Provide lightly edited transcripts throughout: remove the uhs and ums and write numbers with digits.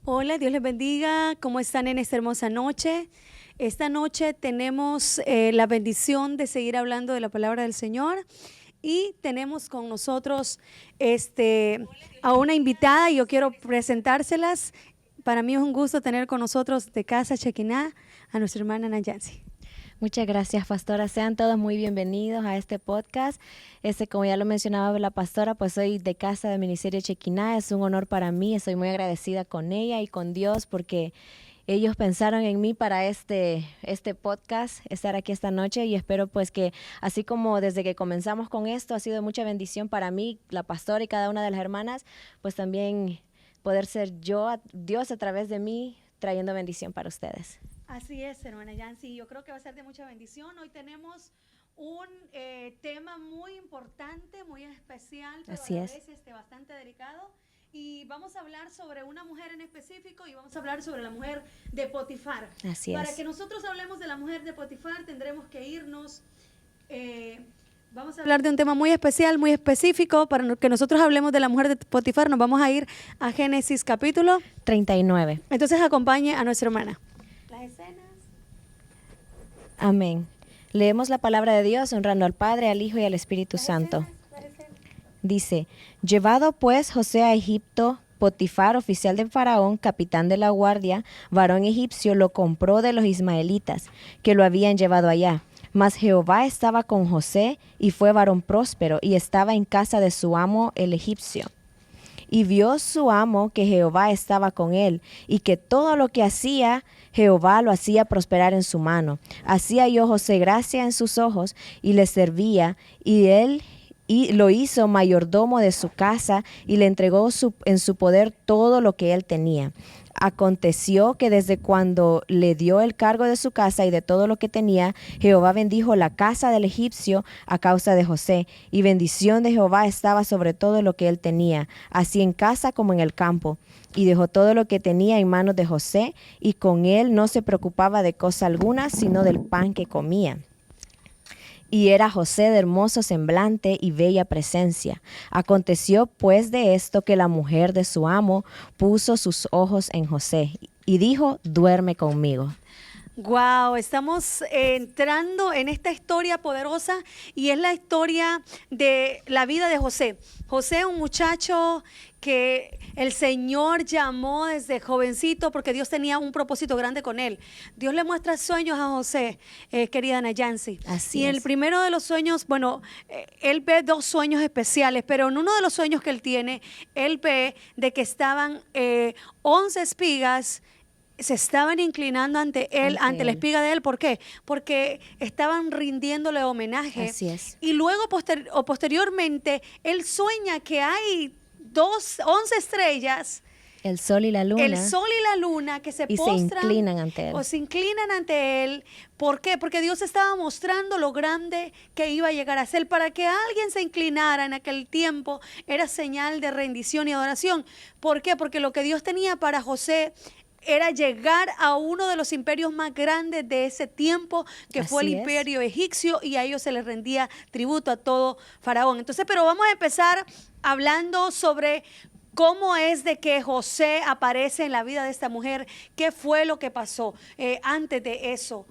Hola, Dios les bendiga. ¿Cómo están en esta hermosa noche? Esta noche tenemos la bendición de seguir hablando de la palabra del Señor y tenemos con nosotros a una invitada y yo quiero presentárselas. Para mí es un gusto tener con nosotros de Casa Shekinah a nuestra hermana Nayansi. Muchas gracias, pastora. Sean todos muy bienvenidos a este podcast. Como ya lo mencionaba la pastora, pues soy de Casa de Ministerio Shekinah. Es un honor para mí. Estoy muy agradecida con ella y con Dios porque ellos pensaron en mí para este podcast, estar aquí esta noche, y espero pues que así como desde que comenzamos con esto ha sido mucha bendición para mí, la pastora y cada una de las hermanas, pues también poder ser yo, Dios a través de mí, trayendo bendición para ustedes. Así es, hermana Yancy. Yo creo que va a ser de mucha bendición. Hoy tenemos un tema muy importante, muy especial, pero Así a la es. vez bastante delicado. Y vamos a hablar sobre una mujer en específico y vamos a hablar sobre la mujer de Potifar. Así Para es. que nosotros hablemos de la mujer de Potifar tendremos que irnos... vamos a hablar de un tema muy especial, muy específico. Para que nosotros hablemos de la mujer de Potifar, nos vamos a ir a Génesis capítulo 39. Entonces acompañe a nuestra hermana. Las escenas. Amén. Leemos la palabra de Dios honrando al Padre, al Hijo y al Espíritu Santo. Dice, llevado pues José a Egipto, Potifar, oficial de Faraón, capitán de la guardia, varón egipcio, lo compró de los ismaelitas, que lo habían llevado allá. Mas Jehová estaba con José, y fue varón próspero, y estaba en casa de su amo el egipcio. Y vio su amo que Jehová estaba con él, y que todo lo que hacía, Jehová lo hacía prosperar en su mano. Así halló José gracia en sus ojos, y le servía, y lo hizo mayordomo de su casa, y le entregó en su poder todo lo que él tenía. Aconteció que desde cuando le dio el cargo de su casa y de todo lo que tenía, Jehová bendijo la casa del egipcio a causa de José, y bendición de Jehová estaba sobre todo lo que él tenía, así en casa como en el campo. Y dejó todo lo que tenía en manos de José, y con él no se preocupaba de cosa alguna, sino del pan que comía. Y era José de hermoso semblante y bella presencia. Aconteció pues de esto que la mujer de su amo puso sus ojos en José y dijo, duerme conmigo. Wow, estamos entrando en esta historia poderosa y es la historia de la vida de José. José, un muchacho que el Señor llamó desde jovencito porque Dios tenía un propósito grande con él. Dios le muestra sueños a José, querida Nayansi. Así Y es. el primero de los sueños, bueno, él ve dos sueños especiales, pero en uno de los sueños que él tiene, él ve de que estaban 11 espigas se estaban inclinando ante él, ante la espiga de él. ¿Por qué? Porque estaban rindiéndole homenaje. Así es. Y luego posteriormente él sueña que hay 11 estrellas, El sol y la luna. el sol y la luna, que se y postran se inclinan ante él. o se inclinan ante él. ¿Por qué? Porque Dios estaba mostrando lo grande que iba a llegar a ser. Para que alguien se inclinara en aquel tiempo era señal de rendición y adoración. ¿Por qué? Porque lo que Dios tenía para José era llegar a uno de los imperios más grandes de ese tiempo, que fue el imperio egipcio, y a ellos se les rendía tributo a todo faraón. Entonces, pero vamos a empezar hablando sobre cómo es de que José aparece en la vida de esta mujer, qué fue lo que pasó antes de eso.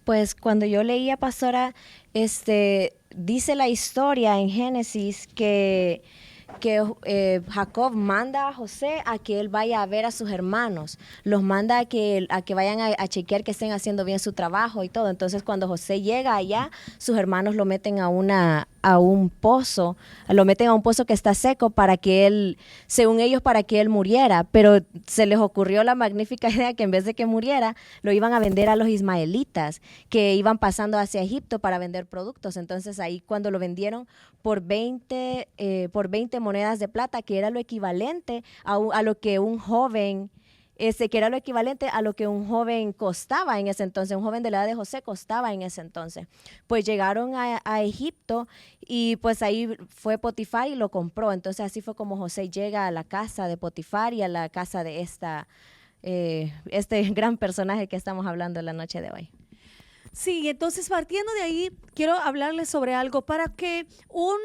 Pues cuando yo leía, pastora, dice la historia en Génesis que Jacob manda a José a que él vaya a ver a sus hermanos, los manda a que vayan a chequear que estén haciendo bien su trabajo y todo. Entonces cuando José llega allá, sus hermanos lo meten a un pozo, lo meten a un pozo que está seco para que él, según ellos, para que él muriera, pero se les ocurrió la magnífica idea que en vez de que muriera, lo iban a vender a los ismaelitas, que iban pasando hacia Egipto para vender productos. Entonces ahí cuando lo vendieron por 20 monedas de plata, que era lo equivalente a lo que un joven... que era lo equivalente a lo que un joven costaba en ese entonces, un joven de la edad de José costaba en ese entonces. Pues llegaron a Egipto y pues ahí fue Potifar y lo compró. Entonces así fue como José llega a la casa de Potifar y a la casa de este gran personaje que estamos hablando la noche de hoy. Sí, entonces partiendo de ahí, quiero hablarles sobre algo para que un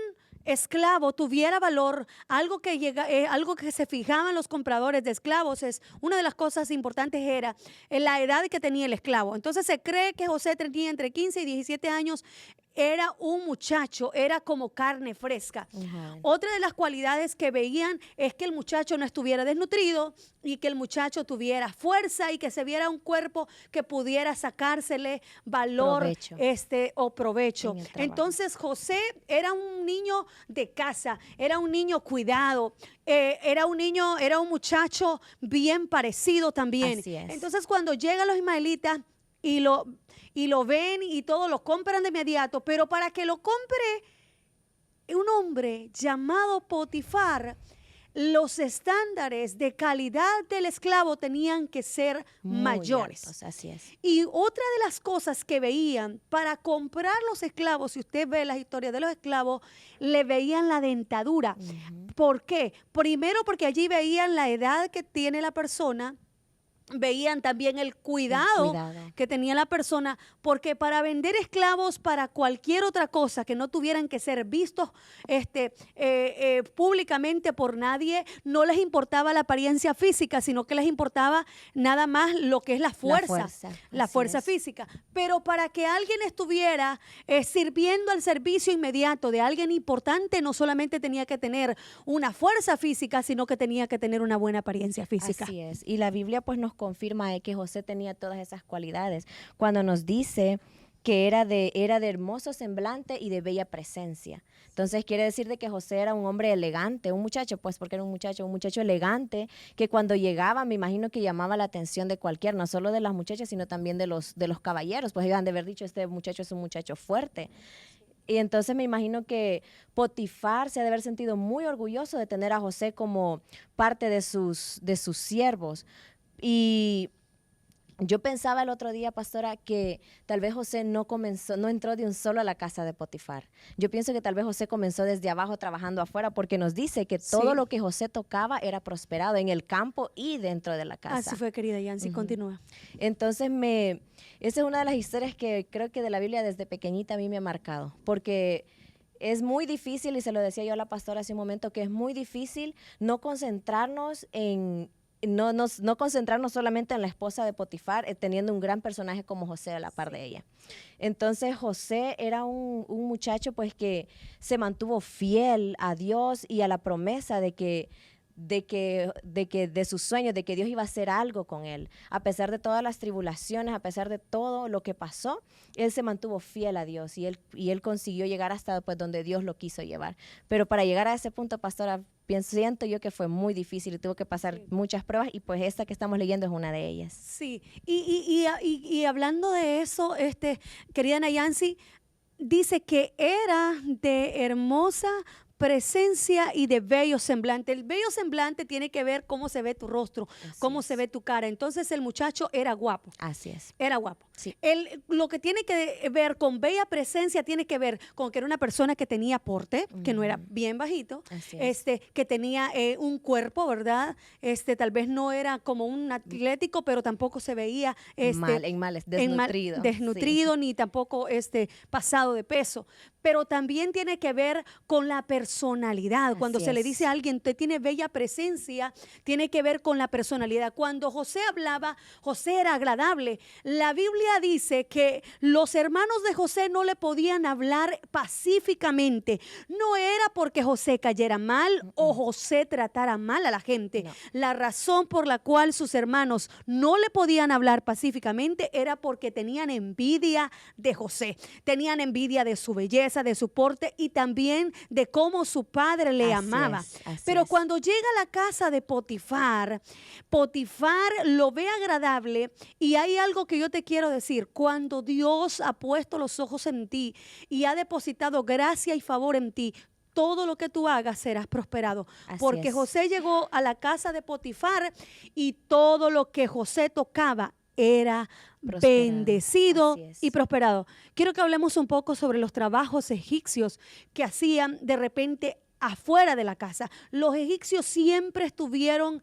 esclavo tuviera valor, algo que se fijaban los compradores de esclavos, es una de las cosas importantes era la edad que tenía el esclavo. Entonces se cree que José tenía entre 15 y 17 años. Era un muchacho, era como carne fresca. Otra de las cualidades que veían es que el muchacho no estuviera desnutrido y que el muchacho tuviera fuerza y que se viera un cuerpo que pudiera sacársele valor o provecho. Entonces José era un niño de casa, era un niño cuidado, era un muchacho bien parecido también. Así es. Entonces cuando llegan los ismaelitas, y lo ven y todo lo compran de inmediato, pero para que lo compre un hombre llamado Potifar, los estándares de calidad del esclavo tenían que ser Muy mayores. altos, así es. Y otra de las cosas que veían para comprar los esclavos, si usted ve las historias de los esclavos, le veían la dentadura. ¿Por qué? Primero porque allí veían la edad que tiene la persona. Veían también el cuidado que tenía la persona, porque para vender esclavos para cualquier otra cosa que no tuvieran que ser vistos públicamente por nadie, no les importaba la apariencia física, sino que les importaba nada más lo que es la fuerza física. Pero para que alguien estuviera sirviendo al servicio inmediato de alguien importante, no solamente tenía que tener una fuerza física, sino que tenía que tener una buena apariencia física. Así es. Y la Biblia pues nos confirma que José tenía todas esas cualidades cuando nos dice que era de hermoso semblante y de bella presencia. Entonces quiere decir de que José era un hombre elegante, un muchacho, pues porque era un muchacho elegante, que cuando llegaba me imagino que llamaba la atención de cualquiera, no solo de las muchachas, sino también de los caballeros, pues iban de haber dicho, este muchacho es un muchacho fuerte. Y entonces me imagino que Potifar se ha de haber sentido muy orgulloso de tener a José como parte de sus siervos. Y yo pensaba el otro día, pastora, que tal vez José no entró de un solo a la casa de Potifar. Yo pienso que tal vez José comenzó desde abajo trabajando afuera, porque nos dice que todo lo que José tocaba era prosperado en el campo y dentro de la casa. Así fue, querida Yancy, continúa. Entonces esa es una de las historias que creo que de la Biblia desde pequeñita a mí me ha marcado, porque es muy difícil, y se lo decía yo a la pastora hace un momento, que es muy difícil no concentrarnos no concentrarnos solamente en la esposa de Potifar, teniendo un gran personaje como José a la par de ella. Entonces José era un muchacho pues que se mantuvo fiel a Dios y a la promesa de sus sueños, de que Dios iba a hacer algo con él. A pesar de todas las tribulaciones, a pesar de todo lo que pasó, él se mantuvo fiel a Dios y él consiguió llegar hasta pues donde Dios lo quiso llevar. Pero para llegar a ese punto, pastora, siento yo que fue muy difícil y tuvo que pasar muchas pruebas, y pues esta que estamos leyendo es una de ellas. Sí, y hablando de eso, querida Nayansi, dice que era de hermosa presencia y de bello semblante. El bello semblante tiene que ver cómo se ve tu rostro, cómo se ve tu cara. Entonces el muchacho era guapo. Así es. Era guapo. Sí. Lo que tiene que ver con bella presencia tiene que ver con que era una persona que tenía porte, que no era bien bajito, que tenía un cuerpo, ¿verdad? Tal vez no era como un atlético, pero tampoco se veía desnutrido, ni tampoco pasado de peso. Pero también tiene que ver con la personalidad. Cuando se le dice a alguien, usted tiene bella presencia, tiene que ver con la personalidad. Cuando José hablaba, José era agradable. La Biblia dice que los hermanos de José no le podían hablar pacíficamente. No era porque José cayera mal o José tratara mal a la gente. No. La razón por la cual sus hermanos no le podían hablar pacíficamente era porque tenían envidia de José. Tenían envidia de su belleza, de su porte y también de cómo su padre le amaba. Pero cuando llega a la casa de Potifar, Potifar lo ve agradable, y hay algo que yo te quiero decir: cuando Dios ha puesto los ojos en ti y ha depositado gracia y favor en ti, todo lo que tú hagas serás prosperado. Porque José llegó a la casa de Potifar y todo lo que José tocaba era bendecido y prosperado. Quiero que hablemos un poco sobre los trabajos egipcios que hacían de repente afuera de la casa. Los egipcios siempre estuvieron,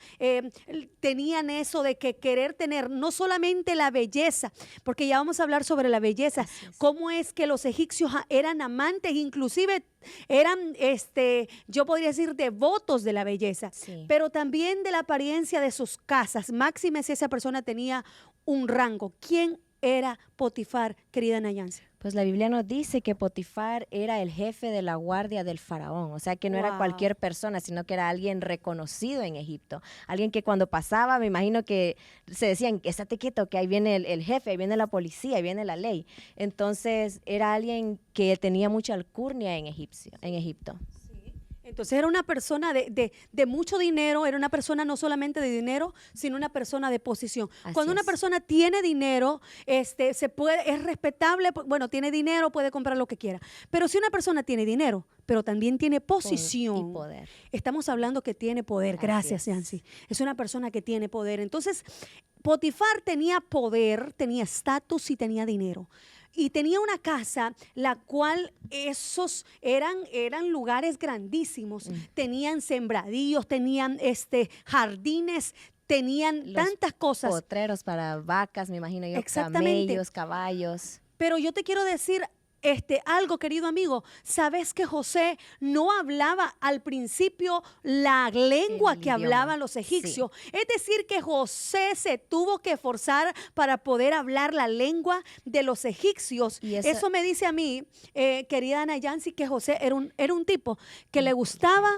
tenían eso de que querer tener no solamente la belleza, porque ya vamos a hablar sobre la belleza, cómo es que los egipcios eran amantes, inclusive eran, yo podría decir, devotos de la belleza, Sí. pero también de la apariencia de sus casas, máxime si esa persona tenía un rango. ¿Quién era Potifar, querida Nayansi? Pues la Biblia nos dice que Potifar era el jefe de la guardia del faraón, o sea que no era Wow. cualquier persona, sino que era alguien reconocido en Egipto, alguien que cuando pasaba, me imagino que se decían, estate quieto, que ahí viene el jefe, ahí viene la policía, ahí viene la ley. Entonces era alguien que tenía mucha alcurnia en Egipto. Entonces era una persona de mucho dinero, era una persona no solamente de dinero, sino una persona de posición. Así Cuando una es. persona tiene dinero, es respetable, bueno, tiene dinero, puede comprar lo que quiera. Pero si una persona tiene dinero, pero también tiene posición, Y poder. estamos hablando que tiene poder. Así Gracias, es. Yancy. Es una persona que tiene poder. Entonces, Potifar tenía poder, tenía estatus y tenía dinero. Y tenía una casa, la cual esos eran lugares grandísimos. Tenían sembradíos, tenían jardines, tenían Los tantas cosas. Potreros para vacas, me imagino yo, Exactamente. camellos, caballos. Pero yo te quiero decir algo, querido amigo. ¿Sabes que José no hablaba al principio la lengua El que idioma. hablaban los egipcios? Es decir, que José se tuvo que esforzar para poder hablar la lengua de los egipcios. Y Eso me dice a mí, querida Ana Yancy, que José era un tipo que le gustaba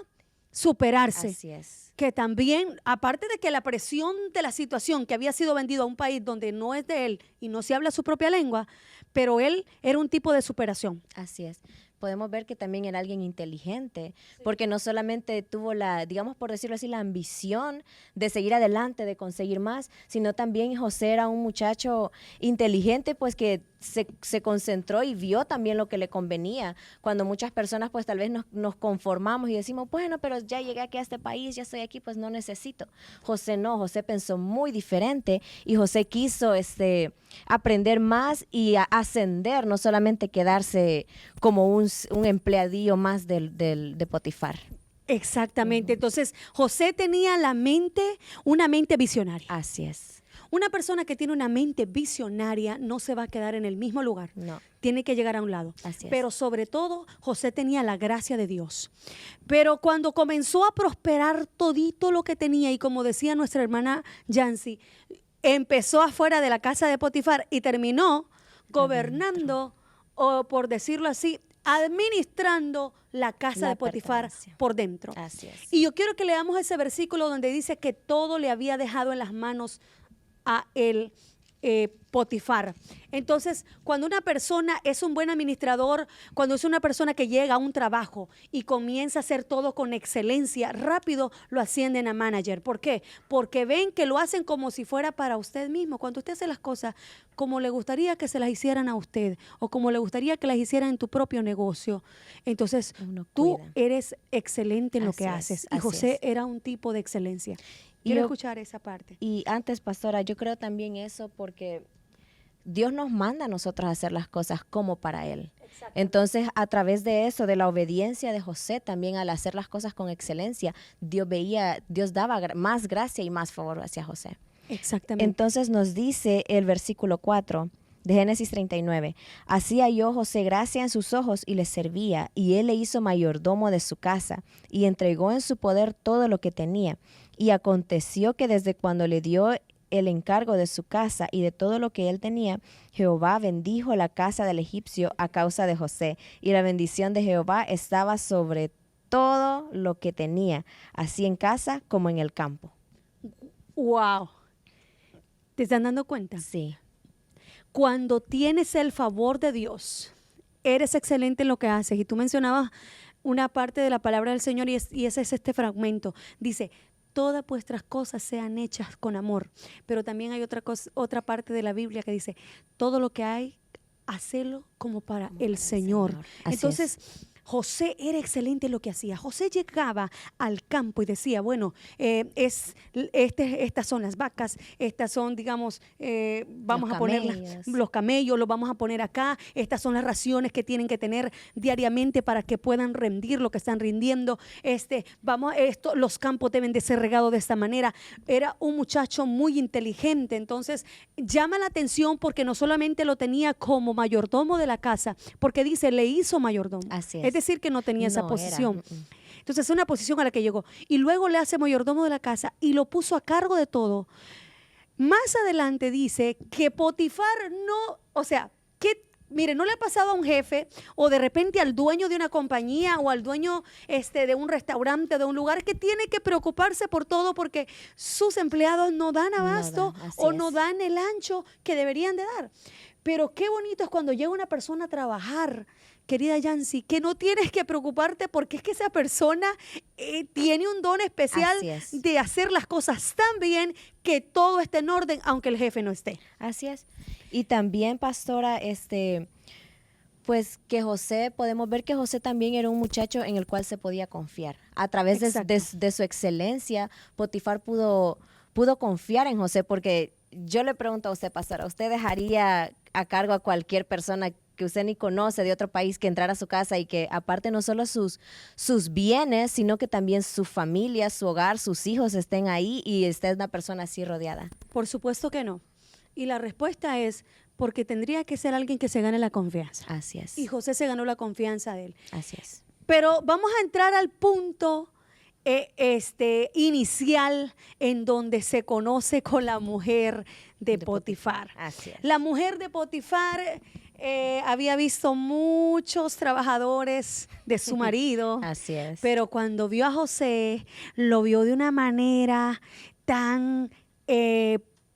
superarse. Así es. Que también, aparte de que la presión de la situación, que había sido vendido a un país donde no es de él y no se habla su propia lengua, pero él era un tipo de superación. Así es. Podemos ver que también era alguien inteligente, porque no solamente tuvo la, digamos por decirlo así, la ambición de seguir adelante, de conseguir más, sino también José era un muchacho inteligente, pues que se concentró y vio también lo que le convenía. Cuando muchas personas pues tal vez nos conformamos y decimos, bueno, pero ya llegué aquí a este país, ya estoy aquí, pues no necesito. José no, José pensó muy diferente y José quiso aprender más y ascender, no solamente quedarse como un empleadillo más de Potifar. Exactamente. Entonces, José tenía una mente visionaria. Así es. Una persona que tiene una mente visionaria no se va a quedar en el mismo lugar. No. Tiene que llegar a un lado. Así es. Pero sobre todo, José tenía la gracia de Dios. Pero cuando comenzó a prosperar todito lo que tenía, y como decía nuestra hermana Yancy, empezó afuera de la casa de Potifar y terminó gobernando, o por decirlo así, administrando la casa La de Potifar pertenencia. por dentro. Así es. Y yo quiero que leamos ese versículo donde dice que todo le había dejado en las manos a él, Potifar. Entonces, cuando una persona es un buen administrador, cuando es una persona que llega a un trabajo y comienza a hacer todo con excelencia, rápido lo ascienden a manager. ¿Por qué? Porque ven que lo hacen como si fuera para usted mismo. Cuando usted hace las cosas como le gustaría que se las hicieran a usted o como le gustaría que las hicieran en tu propio negocio, entonces Uno tú cuida. eres excelente en lo que Así es, haces. Y así José es. era un tipo de excelencia. Y Quiero yo- escuchar esa parte. Y antes, pastora, yo creo también eso porque Dios nos manda a nosotros a hacer las cosas como para Él. Entonces, a través de eso, de la obediencia de José, también al hacer las cosas con excelencia, Dios daba más gracia y más favor hacia José. Exactamente. Entonces nos dice el versículo 4 de Génesis 39, así halló José gracia en sus ojos y le servía, y él le hizo mayordomo de su casa, y entregó en su poder todo lo que tenía. Y aconteció que desde cuando le dio el encargo de su casa y de todo lo que él tenía, Jehová bendijo la casa del egipcio a causa de José, y la bendición de Jehová estaba sobre todo lo que tenía, así en casa como en el campo. Wow. ¿Te están dando cuenta? Sí. Cuando tienes el favor de Dios, eres excelente en lo que haces. Y tú mencionabas una parte de la palabra del Señor y ese es este fragmento. Dice, todas vuestras cosas sean hechas con amor. Pero también hay otra parte de la Biblia que dice, todo lo que hay, hacelo como para el Señor. Así Entonces, José era excelente en lo que hacía. José llegaba al campo y decía, bueno, estas son las vacas, estas son, digamos, vamos Los a poner camellos. los camellos, los vamos a poner acá, estas son las raciones que tienen que tener diariamente para que puedan rendir lo que están rindiendo. Los campos deben de ser regados de esta manera. Era un muchacho muy inteligente, entonces llama la atención porque no solamente lo tenía como mayordomo de la casa, porque dice, le hizo mayordomo. Así Es decir, que no tenía esa No posición. era. Entonces, es una posición a la que llegó. Y luego le hace mayordomo de la casa y lo puso a cargo de todo. Más adelante dice que Potifar no, o sea, que mire, no le ha pasado a un jefe o de repente al dueño de una compañía o al dueño de un restaurante, de un lugar, que tiene que preocuparse por todo porque sus empleados no dan abasto o no dan el ancho que deberían de dar. Pero qué bonito es cuando llega una persona a trabajar, querida Yancy, que no tienes que preocuparte porque es que esa persona tiene un don especial de hacer las cosas tan bien que todo esté en orden, aunque el jefe no esté. Así es. Y también, pastora, pues que José, podemos ver que José también era un muchacho en el cual se podía confiar. A través de su excelencia, Potifar pudo confiar en José, porque yo le pregunto a usted, pastora, ¿usted dejaría a cargo a cualquier persona que usted ni conoce de otro país que entrara a su casa y que aparte no solo sus bienes, sino que también su familia, su hogar, sus hijos estén ahí y esté una persona así rodeada? Por supuesto que no. Y la respuesta es porque tendría que ser alguien que se gane la confianza. Así es. Y José se ganó la confianza de él. Así es. Pero vamos a entrar al punto inicial en donde se conoce con la mujer de Potifar. Así es. La mujer de Potifar había visto muchos trabajadores de su marido. Así es. Pero cuando vio a José, lo vio de una manera tan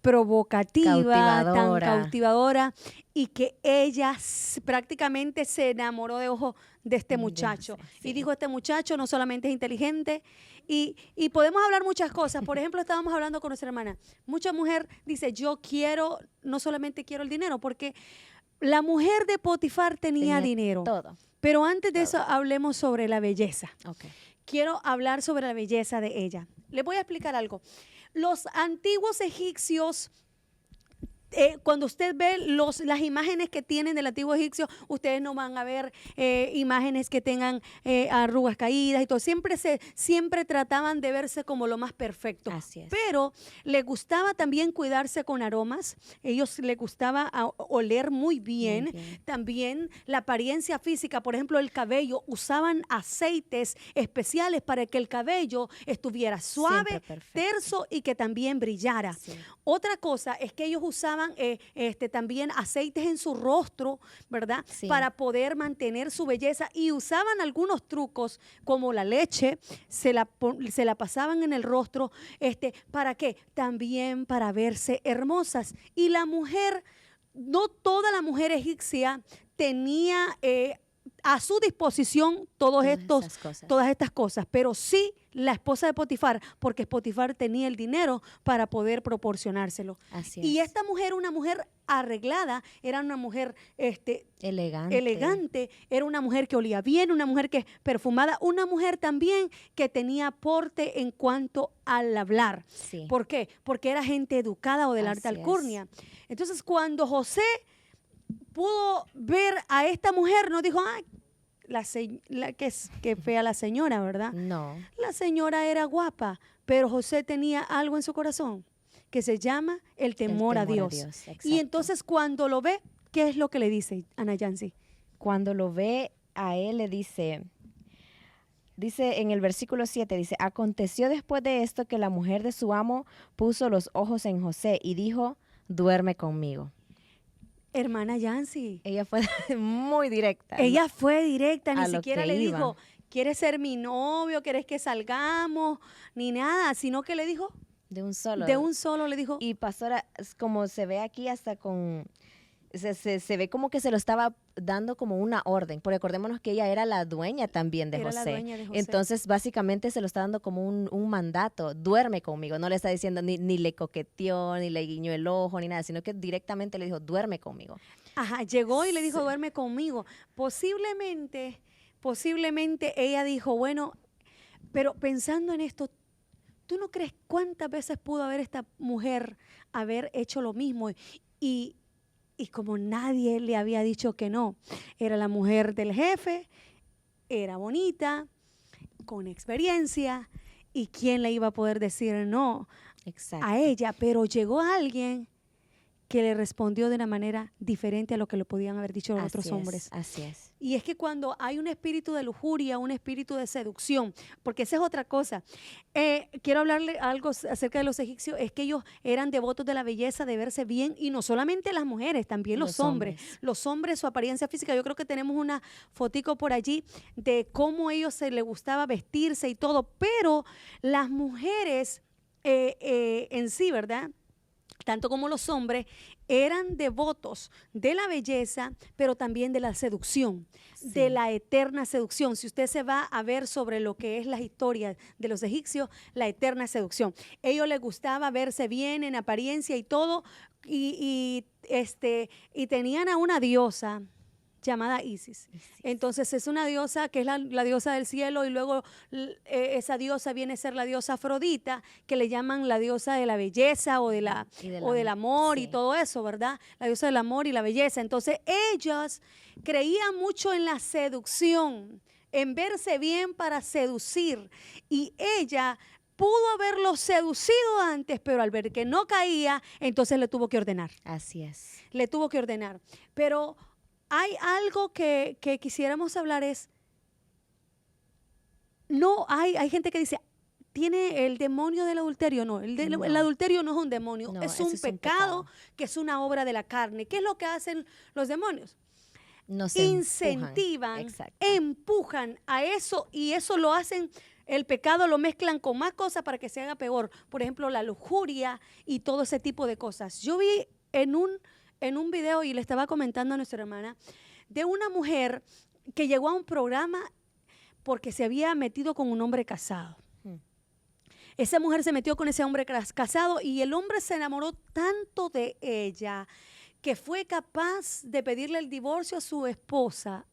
provocativa, tan cautivadora, y que ella prácticamente se enamoró de ojo de este muchacho. Sí. Y dijo, este muchacho no solamente es inteligente, y podemos hablar muchas cosas. Por ejemplo, estábamos hablando con nuestra hermana. Mucha mujer dice, yo quiero, no solamente quiero el dinero, porque la mujer de Potifar tenía dinero. Todo. Pero antes de eso, hablemos sobre la belleza. Okay. Quiero hablar sobre la belleza de ella. Les voy a explicar algo. Los antiguos egipcios, cuando usted ve las imágenes que tienen del antiguo egipcio, ustedes no van a ver imágenes que tengan arrugas caídas y todo. Siempre trataban de verse como lo más perfecto. Así es. Pero les gustaba también cuidarse con aromas. Ellos les gustaba oler muy bien. También la apariencia física, por ejemplo, el cabello. Usaban aceites especiales para que el cabello estuviera suave, terso y que también brillara. Sí. Otra cosa es que ellos usaban también aceites en su rostro, ¿verdad? Sí. Para poder mantener su belleza, y usaban algunos trucos como la leche, se la pasaban en el rostro, ¿para qué? También para verse hermosas. Y la mujer, no toda la mujer egipcia tenía a su disposición todas estas cosas, pero sí la esposa de Potifar, porque Potifar tenía el dinero para poder proporcionárselo. Así es. Y esta mujer, una mujer arreglada, era una mujer elegante, era una mujer que olía bien, una mujer que perfumada, una mujer también que tenía porte en cuanto al hablar. Sí. ¿Por qué? Porque era gente educada o de la alta alcurnia. Entonces, cuando José pudo ver a esta mujer, no dijo, ay, que fea la señora, ¿verdad? No. La señora era guapa, pero José tenía algo en su corazón que se llama el temor a Dios. Y entonces cuando lo ve, ¿qué es lo que le dice Ana Yancy? Cuando lo ve a él le dice en el versículo 7, dice, aconteció después de esto que la mujer de su amo puso los ojos en José y dijo, duerme conmigo. Hermana Yancy. Ella fue muy directa. Ella fue directa, ni siquiera le dijo, ¿quieres ser mi novio? ¿Quieres que salgamos? Ni nada, sino que le dijo. De un solo. De un solo le dijo. Y pastora, como se ve aquí hasta con... Se ve como que se lo estaba dando como una orden, porque acordémonos que ella era la dueña también de José. La dueña de José. Entonces, básicamente se lo está dando como un mandato, duerme conmigo. No le está diciendo ni le coqueteó, ni le guiñó el ojo, ni nada, sino que directamente le dijo, duerme conmigo. Ajá, llegó y le dijo, duerme conmigo. Posiblemente posiblemente ella dijo, bueno, pero pensando en esto, ¿tú no crees cuántas veces pudo haber esta mujer haber hecho lo mismo? Y, y como nadie le había dicho que no, era la mujer del jefe, era bonita, con experiencia, y quién le iba a poder decir no Exacto. a ella, pero llegó alguien que le respondió de una manera diferente a lo que le podían haber dicho los otros hombres. Así es. Y es que cuando hay un espíritu de lujuria, un espíritu de seducción, porque esa es otra cosa. Quiero hablarle algo acerca de los egipcios, es que ellos eran devotos de la belleza, de verse bien, y no solamente las mujeres, también los hombres. Los hombres, su apariencia física, yo creo que tenemos una fotico por allí de cómo ellos se les gustaba vestirse y todo, pero las mujeres en sí, ¿verdad?, tanto como los hombres, eran devotos de la belleza, pero también de la seducción, de la eterna seducción. Si usted se va a ver sobre lo que es la historia de los egipcios, la eterna seducción. Ellos les gustaba verse bien en apariencia y todo, y tenían a una diosa llamada Isis. Entonces es una diosa que es la diosa del cielo, y luego esa diosa viene a ser la diosa Afrodita, que le llaman la diosa de la belleza o del amor, y todo eso, ¿verdad? La diosa del amor y la belleza. Entonces ellas creían mucho en la seducción, en verse bien para seducir, y ella pudo haberlo seducido antes, pero al ver que no caía, entonces le tuvo que ordenar. Así es. Le tuvo que ordenar. Pero hay algo que quisiéramos hablar, es, no hay gente que dice, tiene el demonio del adulterio. No, el adulterio no es un demonio, No, es un pecado que es una obra de la carne. ¿Qué es lo que hacen los demonios? Nos incentivan, empujan a eso, y eso lo hacen, el pecado lo mezclan con más cosas para que se haga peor. Por ejemplo, la lujuria y todo ese tipo de cosas. Yo vi en un video, y le estaba comentando a nuestra hermana, de una mujer que llegó a un programa porque se había metido con un hombre casado. Esa mujer se metió con ese hombre casado, y el hombre se enamoró tanto de ella que fue capaz de pedirle el divorcio a su esposa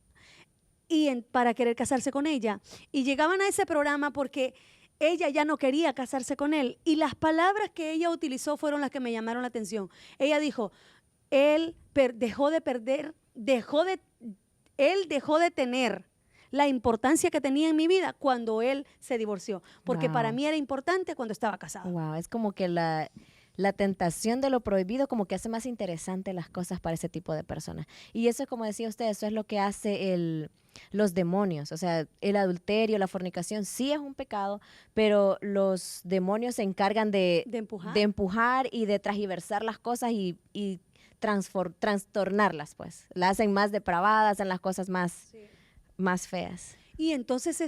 para querer casarse con ella. Y llegaban a ese programa porque ella ya no quería casarse con él. Y las palabras que ella utilizó fueron las que me llamaron la atención. Ella dijo, él dejó de tener la importancia que tenía en mi vida cuando él se divorció, porque para mí era importante cuando estaba casado. Wow, es como que la tentación de lo prohibido como que hace más interesante las cosas para ese tipo de personas. Y eso, como decía usted, eso es lo que hace los demonios. O sea, el adulterio, la fornicación sí es un pecado, pero los demonios se encargan de empujar y de transgiversar las cosas y trastornarlas, pues. Las hacen más depravadas, hacen las cosas más feas. Y entonces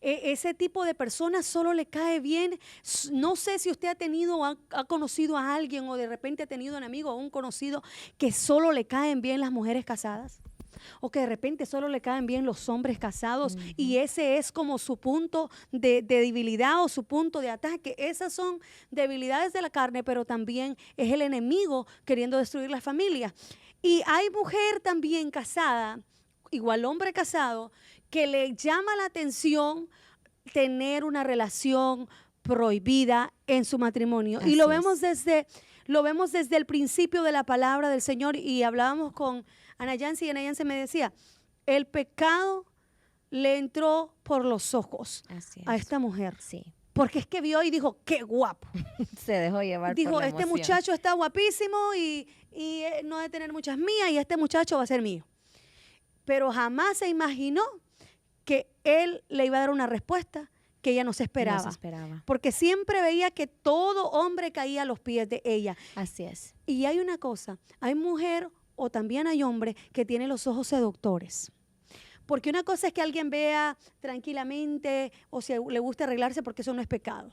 ese tipo de personas solo le cae bien. No sé si usted ha conocido a alguien, o de repente ha tenido un amigo o un conocido que solo le caen bien las mujeres casadas, o que de repente solo le caen bien los hombres casados, y ese es como su punto de debilidad o su punto de ataque. Esas son debilidades de la carne, pero también es el enemigo queriendo destruir la familia. Y hay mujer también casada, igual hombre casado, que le llama la atención tener una relación prohibida en su matrimonio. Así y lo vemos desde el principio de la palabra del Señor. Y hablábamos con Ana Yancy, y Ana Yancy me decía, el pecado le entró por los ojos a esta mujer. Sí. Porque es que vio y dijo, qué guapo. Se dejó llevar Dijo, por la este emoción. muchacho está guapísimo, y no debe tener muchas mías, y este muchacho va a ser mío. Pero jamás se imaginó que él le iba a dar una respuesta que ella no se esperaba. No se esperaba. Porque siempre veía que todo hombre caía a los pies de ella. Así es. Y hay una cosa, hay mujer o también hay hombre que tiene los ojos seductores. Porque una cosa es que alguien vea tranquilamente, o si le gusta arreglarse, porque eso no es pecado.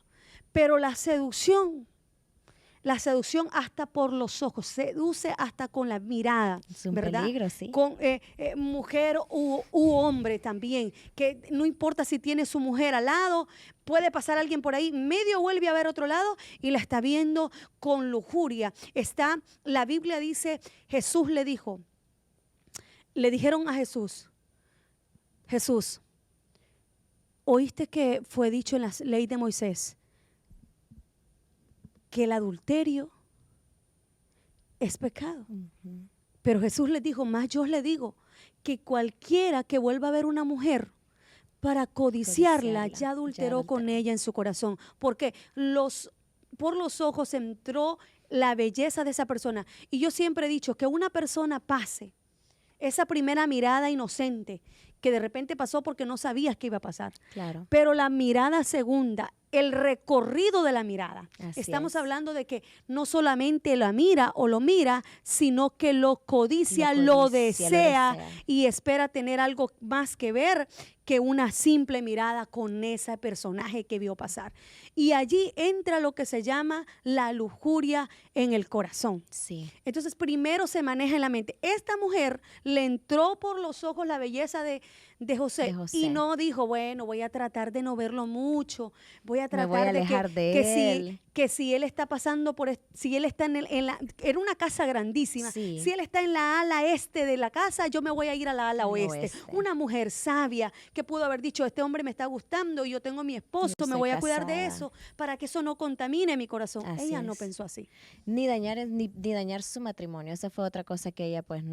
Pero la seducción hasta por los ojos, seduce hasta con la mirada. Es un ¿verdad? peligro, sí. Con mujer u hombre también, que no importa si tiene su mujer al lado, puede pasar alguien por ahí, medio vuelve a ver otro lado y la está viendo con lujuria. La Biblia dice, le dijeron a Jesús, Oíste que fue dicho en la ley de Moisés que el adulterio es pecado. Pero Jesús les dijo, más yo les digo, que cualquiera que vuelva a ver una mujer para codiciarla, ya adulteró con ella en su corazón. Porque por los ojos entró la belleza de esa persona. Y yo siempre he dicho que una persona pase esa primera mirada inocente que de repente pasó porque no sabías que iba a pasar. Claro. Pero la mirada segunda, el recorrido de la mirada. Así Estamos es. hablando de que no solamente la mira o lo mira, sino que lo codicia, lo desea y espera tener algo más que ver que una simple mirada con ese personaje que vio pasar. Y allí entra lo que se llama la lujuria en el corazón. Sí. Entonces primero se maneja en la mente. Esta mujer le entró por los ojos la belleza de José y no dijo, bueno, voy a tratar de no verlo mucho, voy a tratar me voy a alejar de él. Que si él está pasando si él está era una casa grandísima, sí. Si él está en la ala este de la casa, yo me voy a ir a la ala oeste. Una mujer sabia que pudo haber dicho, este hombre me está gustando y yo tengo a mi esposo, me voy a cuidar de eso para que eso no contamine mi corazón. Ella no pensó así. Ni dañar su matrimonio. Esa fue otra cosa que ella pues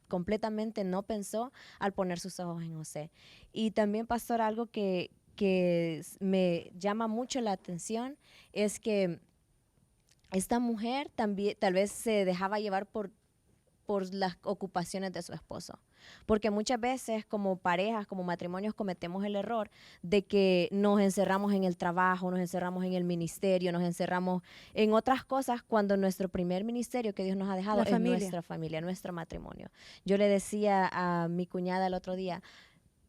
completamente no pensó al poner sus ojos en José. Y también, pastor, algo que me llama mucho la atención es que esta mujer también tal vez se dejaba llevar por las ocupaciones de su esposo. Porque muchas veces como parejas, como matrimonios, cometemos el error de que nos encerramos en el trabajo, nos encerramos en el ministerio, nos encerramos en otras cosas cuando nuestro primer ministerio que Dios nos ha dejado es nuestra familia, nuestro matrimonio. Yo le decía a mi cuñada el otro día,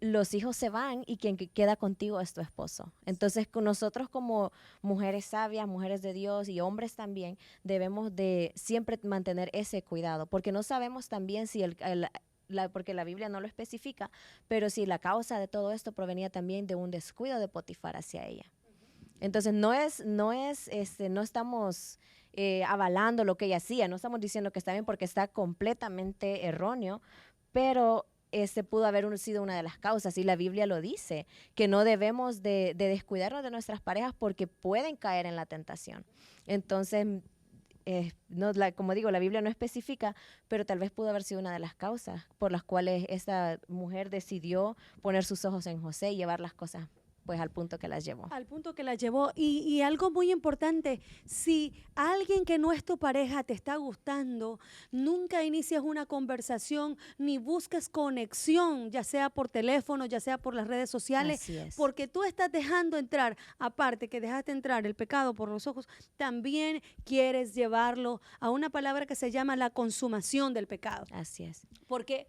los hijos se van y quien queda contigo es tu esposo. Entonces, con nosotros como mujeres sabias, mujeres de Dios y hombres también, debemos de siempre mantener ese cuidado, porque no sabemos también si porque la Biblia no lo especifica, pero si la causa de todo esto provenía también de un descuido de Potifar hacia ella. Entonces, no estamos avalando lo que ella hacía, no estamos diciendo que está bien porque está completamente erróneo, pero pudo haber sido una de las causas, y la Biblia lo dice, que no debemos de descuidarnos de nuestras parejas porque pueden caer en la tentación. Entonces, como digo, la Biblia no especifica, pero tal vez pudo haber sido una de las causas por las cuales esta mujer decidió poner sus ojos en José y llevar las cosas pues al punto que las llevó. Al punto que las llevó. Y algo muy importante, si alguien que no es tu pareja te está gustando, nunca inicies una conversación ni busques conexión, ya sea por teléfono, ya sea por las redes sociales, porque tú estás dejando entrar, aparte que dejaste entrar el pecado por los ojos, también quieres llevarlo a una palabra que se llama la consumación del pecado. Así es. Porque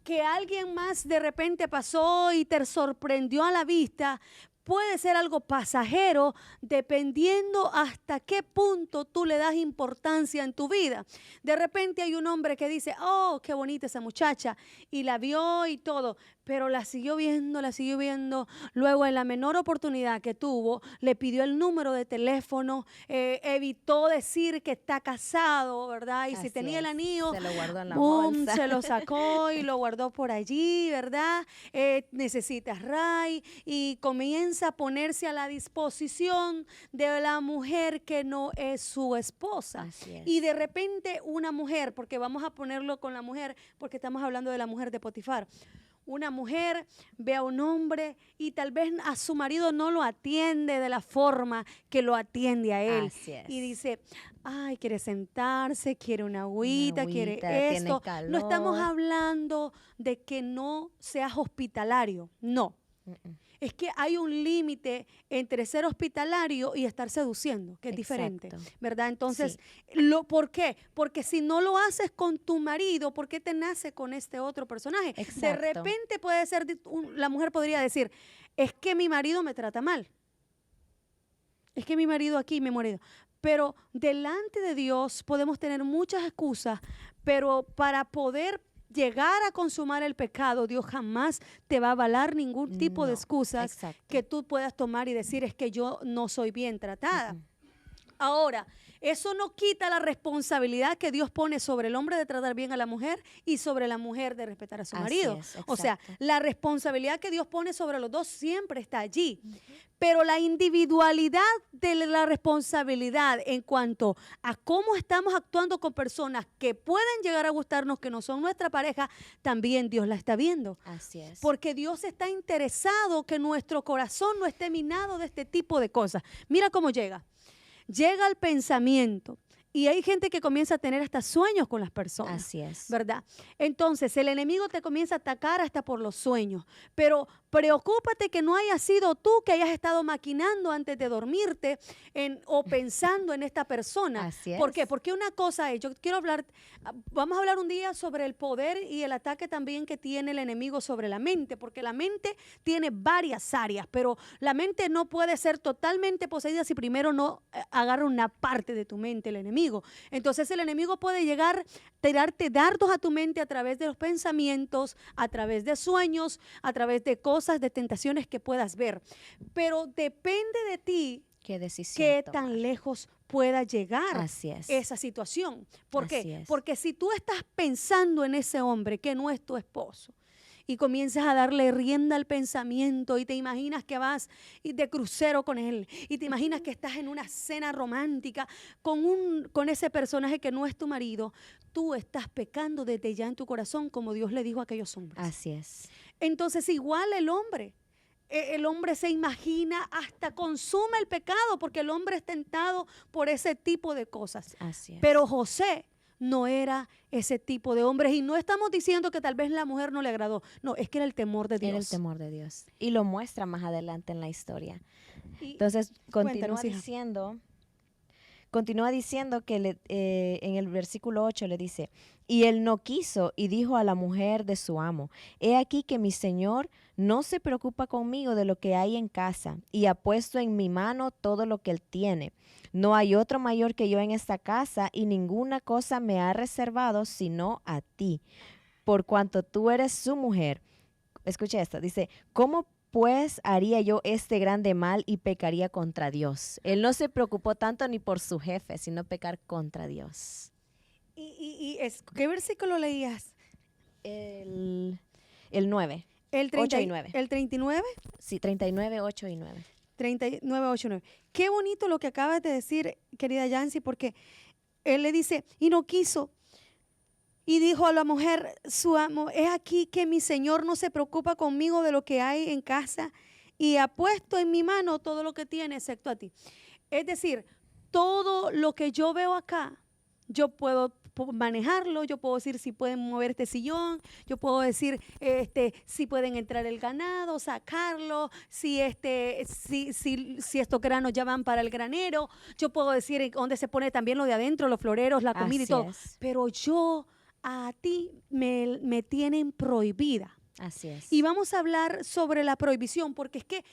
que alguien más de repente pasó y te sorprendió a la vista, puede ser algo pasajero dependiendo hasta qué punto tú le das importancia en tu vida. De repente hay un hombre que dice, oh, qué bonita esa muchacha, y la vio y todo, pero la siguió viendo. Luego, en la menor oportunidad que tuvo, le pidió el número de teléfono, evitó decir que está casado, ¿verdad? Y si tenía el anillo, se lo guardó en la bolsa. Se lo sacó y lo guardó por allí, ¿verdad? Necesitas ray, y comienza a ponerse a la disposición de la mujer que no es su esposa. Así es. Y de repente una mujer, porque vamos a ponerlo con la mujer, porque estamos hablando de la mujer de Potifar. Una mujer ve a un hombre y tal vez a su marido no lo atiende de la forma que lo atiende a él. Así es. Y dice, ay, quiere sentarse, quiere una agüita, quiere esto. Tiene calor. No estamos hablando de que no seas hospitalario, no. Es que hay un límite entre ser hospitalario y estar seduciendo, que es diferente, ¿verdad? Entonces, ¿por qué? Porque si no lo haces con tu marido, ¿por qué te nace con este otro personaje? Exacto. De repente puede ser, la mujer podría decir, es que mi marido me trata mal. Es que mi marido aquí, mi marido. Pero delante de Dios podemos tener muchas excusas, pero para poder llegar a consumar el pecado, Dios jamás te va a avalar ningún tipo de excusas que tú puedas tomar y decir, es que yo no soy bien tratada. Ahora, eso no quita la responsabilidad que Dios pone sobre el hombre de tratar bien a la mujer y sobre la mujer de respetar a su Así marido. es, O sea, exacto. la responsabilidad que Dios pone sobre los dos siempre está allí. Pero la individualidad de la responsabilidad en cuanto a cómo estamos actuando con personas que pueden llegar a gustarnos, que no son nuestra pareja, también Dios la está viendo. Así es. Porque Dios está interesado que nuestro corazón no esté minado de este tipo de cosas. Mira cómo llega. Llega al pensamiento y hay gente que comienza a tener hasta sueños con las personas. Así es. ¿Verdad? Entonces el enemigo te comienza a atacar hasta por los sueños, pero preocúpate que no haya sido tú que hayas estado maquinando antes de dormirte o pensando en esta persona. Así es. ¿Por qué? Porque una cosa es, yo quiero hablar, vamos a hablar un día sobre el poder y el ataque también que tiene el enemigo sobre la mente, porque la mente tiene varias áreas, pero la mente no puede ser totalmente poseída si primero no agarra una parte de tu mente el enemigo. Entonces el enemigo puede llegar, tirarte dardos a tu mente a través de los pensamientos, a través de sueños, a través de cosas, de tentaciones que puedas ver. Pero depende de ti ¿Qué decisión qué tomar? tan lejos pueda llegar Así es. esa situación. ¿Por Así qué? es. Porque si tú estás pensando en ese hombre que no es tu esposo y comienzas a darle rienda al pensamiento y te imaginas que vas de crucero con él y te imaginas que estás en una cena romántica con ese personaje que no es tu marido, tú estás pecando desde ya en tu corazón como Dios le dijo a aquellos hombres. Así es. Entonces igual el hombre se imagina, hasta consume el pecado porque el hombre es tentado por ese tipo de cosas. Así es. Pero José no era ese tipo de hombre y no estamos diciendo que tal vez la mujer no le agradó. No, es que era el temor de Dios. Era el temor de Dios. Y lo muestra más adelante en la historia. Y- Entonces, Cuéntanos, hija. continúa diciendo que en el versículo 8 le dice, y él no quiso y dijo a la mujer de su amo, he aquí que mi señor no se preocupa conmigo de lo que hay en casa y ha puesto en mi mano todo lo que él tiene. No hay otro mayor que yo en esta casa y ninguna cosa me ha reservado sino a ti, por cuanto tú eres su mujer. Escucha esto, dice, ¿cómo pues haría yo este grande mal y pecaría contra Dios? Él no se preocupó tanto ni por su jefe, sino pecar contra Dios. ¿Qué versículo leías? El 9. El 30 8 y 9. ¿El 39? Sí, 39, 8 y 9. 39, 8, 9. Qué bonito lo que acabas de decir, querida Yancy, porque él le dice, y no quiso. Y dijo a la mujer, su amo, es aquí que mi señor no se preocupa conmigo de lo que hay en casa y ha puesto en mi mano todo lo que tiene, excepto a ti. Es decir, todo lo que yo veo acá, yo puedo manejarlo, yo puedo decir si pueden mover este sillón, yo puedo decir si pueden entrar el ganado, sacarlo, si estos granos ya van para el granero, yo puedo decir dónde se pone también lo de adentro, los floreros, la comida y Así todo. es. Pero yo a ti me tienen prohibida. Así es. Y vamos a hablar sobre la prohibición, porque es que,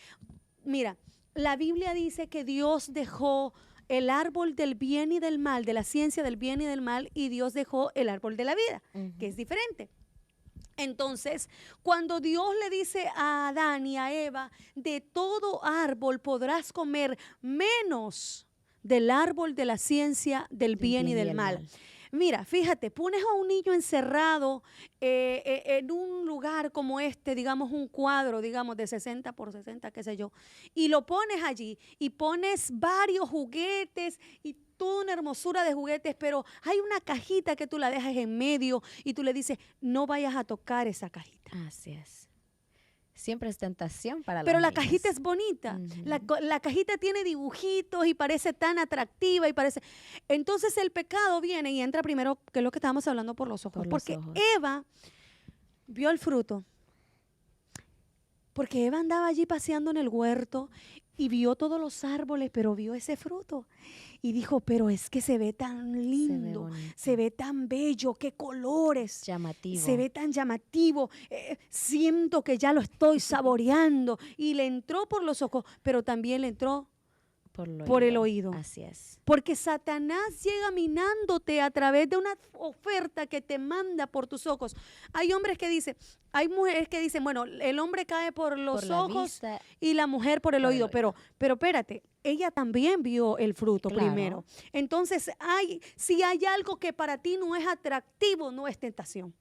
mira, la Biblia dice que Dios dejó el árbol del bien y del mal, de la ciencia del bien y del mal, y Dios dejó el árbol de la vida, que es diferente. Entonces, cuando Dios le dice a Adán y a Eva, de todo árbol podrás comer menos del árbol de la ciencia del bien y del mal. Mira, fíjate, pones a un niño encerrado en un lugar como este, digamos un cuadro, digamos de 60 por 60, qué sé yo, y lo pones allí y pones varios juguetes y toda una hermosura de juguetes, pero hay una cajita que tú la dejas en medio y tú le dices, no vayas a tocar esa cajita. Así es. Siempre es tentación para Pero los la niños. cajita es bonita. La cajita tiene dibujitos y parece tan atractiva y parece... Entonces el pecado viene y entra primero, que es lo que estábamos hablando, por los ojos. Porque Eva vio el fruto. Porque Eva andaba allí paseando en el huerto y vio todos los árboles, pero vio ese fruto. Y dijo, pero es que se ve tan lindo, se ve tan bello, qué colores. Llamativo. Se ve tan llamativo. Siento que ya lo estoy saboreando. Y le entró por los ojos, pero también le entró por el oído. Así es. Porque Satanás llega minándote a través de una oferta que te manda por tus ojos. Hay hombres que dicen, hay mujeres que dicen, bueno, el hombre cae por los Por la ojos vista, y la mujer por el por el oído. oído. Pero espérate, ella también vio el fruto Claro. primero. Entonces, si hay algo que para ti no es atractivo, no es tentación.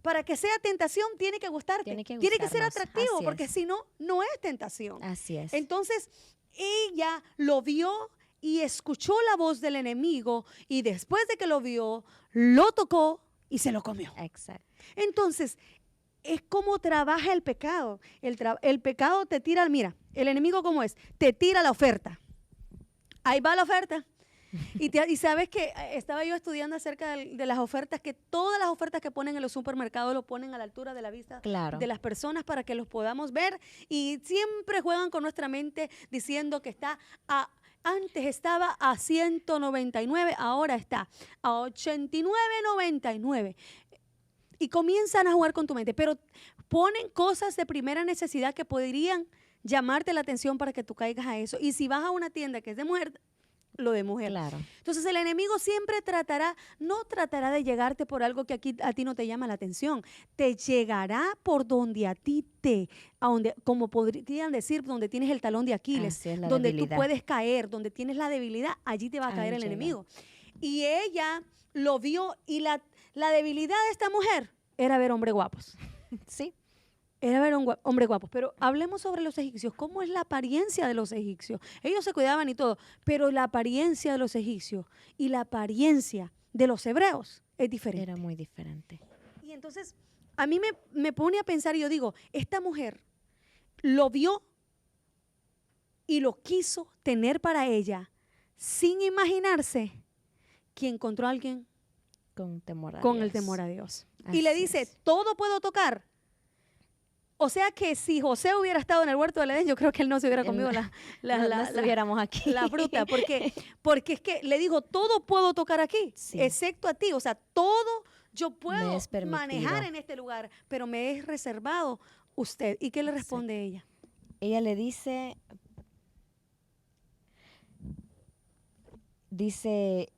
Para que sea tentación, tiene que gustarte. Tiene que ser gustarnos. atractivo, Así porque es. si no, no es tentación. Así es. Entonces, ella lo vio y escuchó la voz del enemigo, y después de que lo vio, lo tocó y se lo comió. Exacto. Entonces, es como trabaja el pecado. El pecado te tira, mira, el enemigo ¿cómo es? Te tira la oferta. Ahí va la oferta. Y sabes que estaba yo estudiando acerca de las ofertas, que todas las ofertas que ponen en los supermercados lo ponen a la altura de la vista Claro. de las personas para que los podamos ver, y siempre juegan con nuestra mente diciendo que antes estaba a 199, ahora está a 89.99. Y comienzan a jugar con tu mente, pero ponen cosas de primera necesidad que podrían llamarte la atención para que tú caigas a eso. Y si vas a una tienda que es de mujer, lo de mujer. Claro. Entonces el enemigo siempre no tratará de llegarte por algo que aquí a ti no te llama la atención. Te llegará por donde a ti como podrían decir, donde tienes el talón de Aquiles, Así es, la donde debilidad. tú puedes caer, donde tienes la debilidad, allí te va a Ahí caer el llega. enemigo. Y ella lo vio, y la debilidad de esta mujer era ver hombres guapos. Sí. Era ver hombres guapos. Pero hablemos sobre los egipcios. ¿Cómo es la apariencia de los egipcios? Ellos se cuidaban y todo, pero la apariencia de los egipcios y la apariencia de los hebreos es diferente. Era muy diferente. Y entonces a mí me pone a pensar, y yo digo, esta mujer lo vio y lo quiso tener para ella sin imaginarse que encontró a alguien Con temor a con Dios. el temor a Dios. Así Y le dice, es. todo puedo tocar. O sea que si José hubiera estado en el huerto del Edén, yo creo que él no se hubiera comido No estuviéramos aquí. la fruta, porque es que le dijo, todo puedo tocar aquí, Sí. excepto a ti. O sea, todo yo Me puedo es permitido. manejar en este lugar, pero me es reservado usted. ¿Y qué le responde ella? Ella le dice,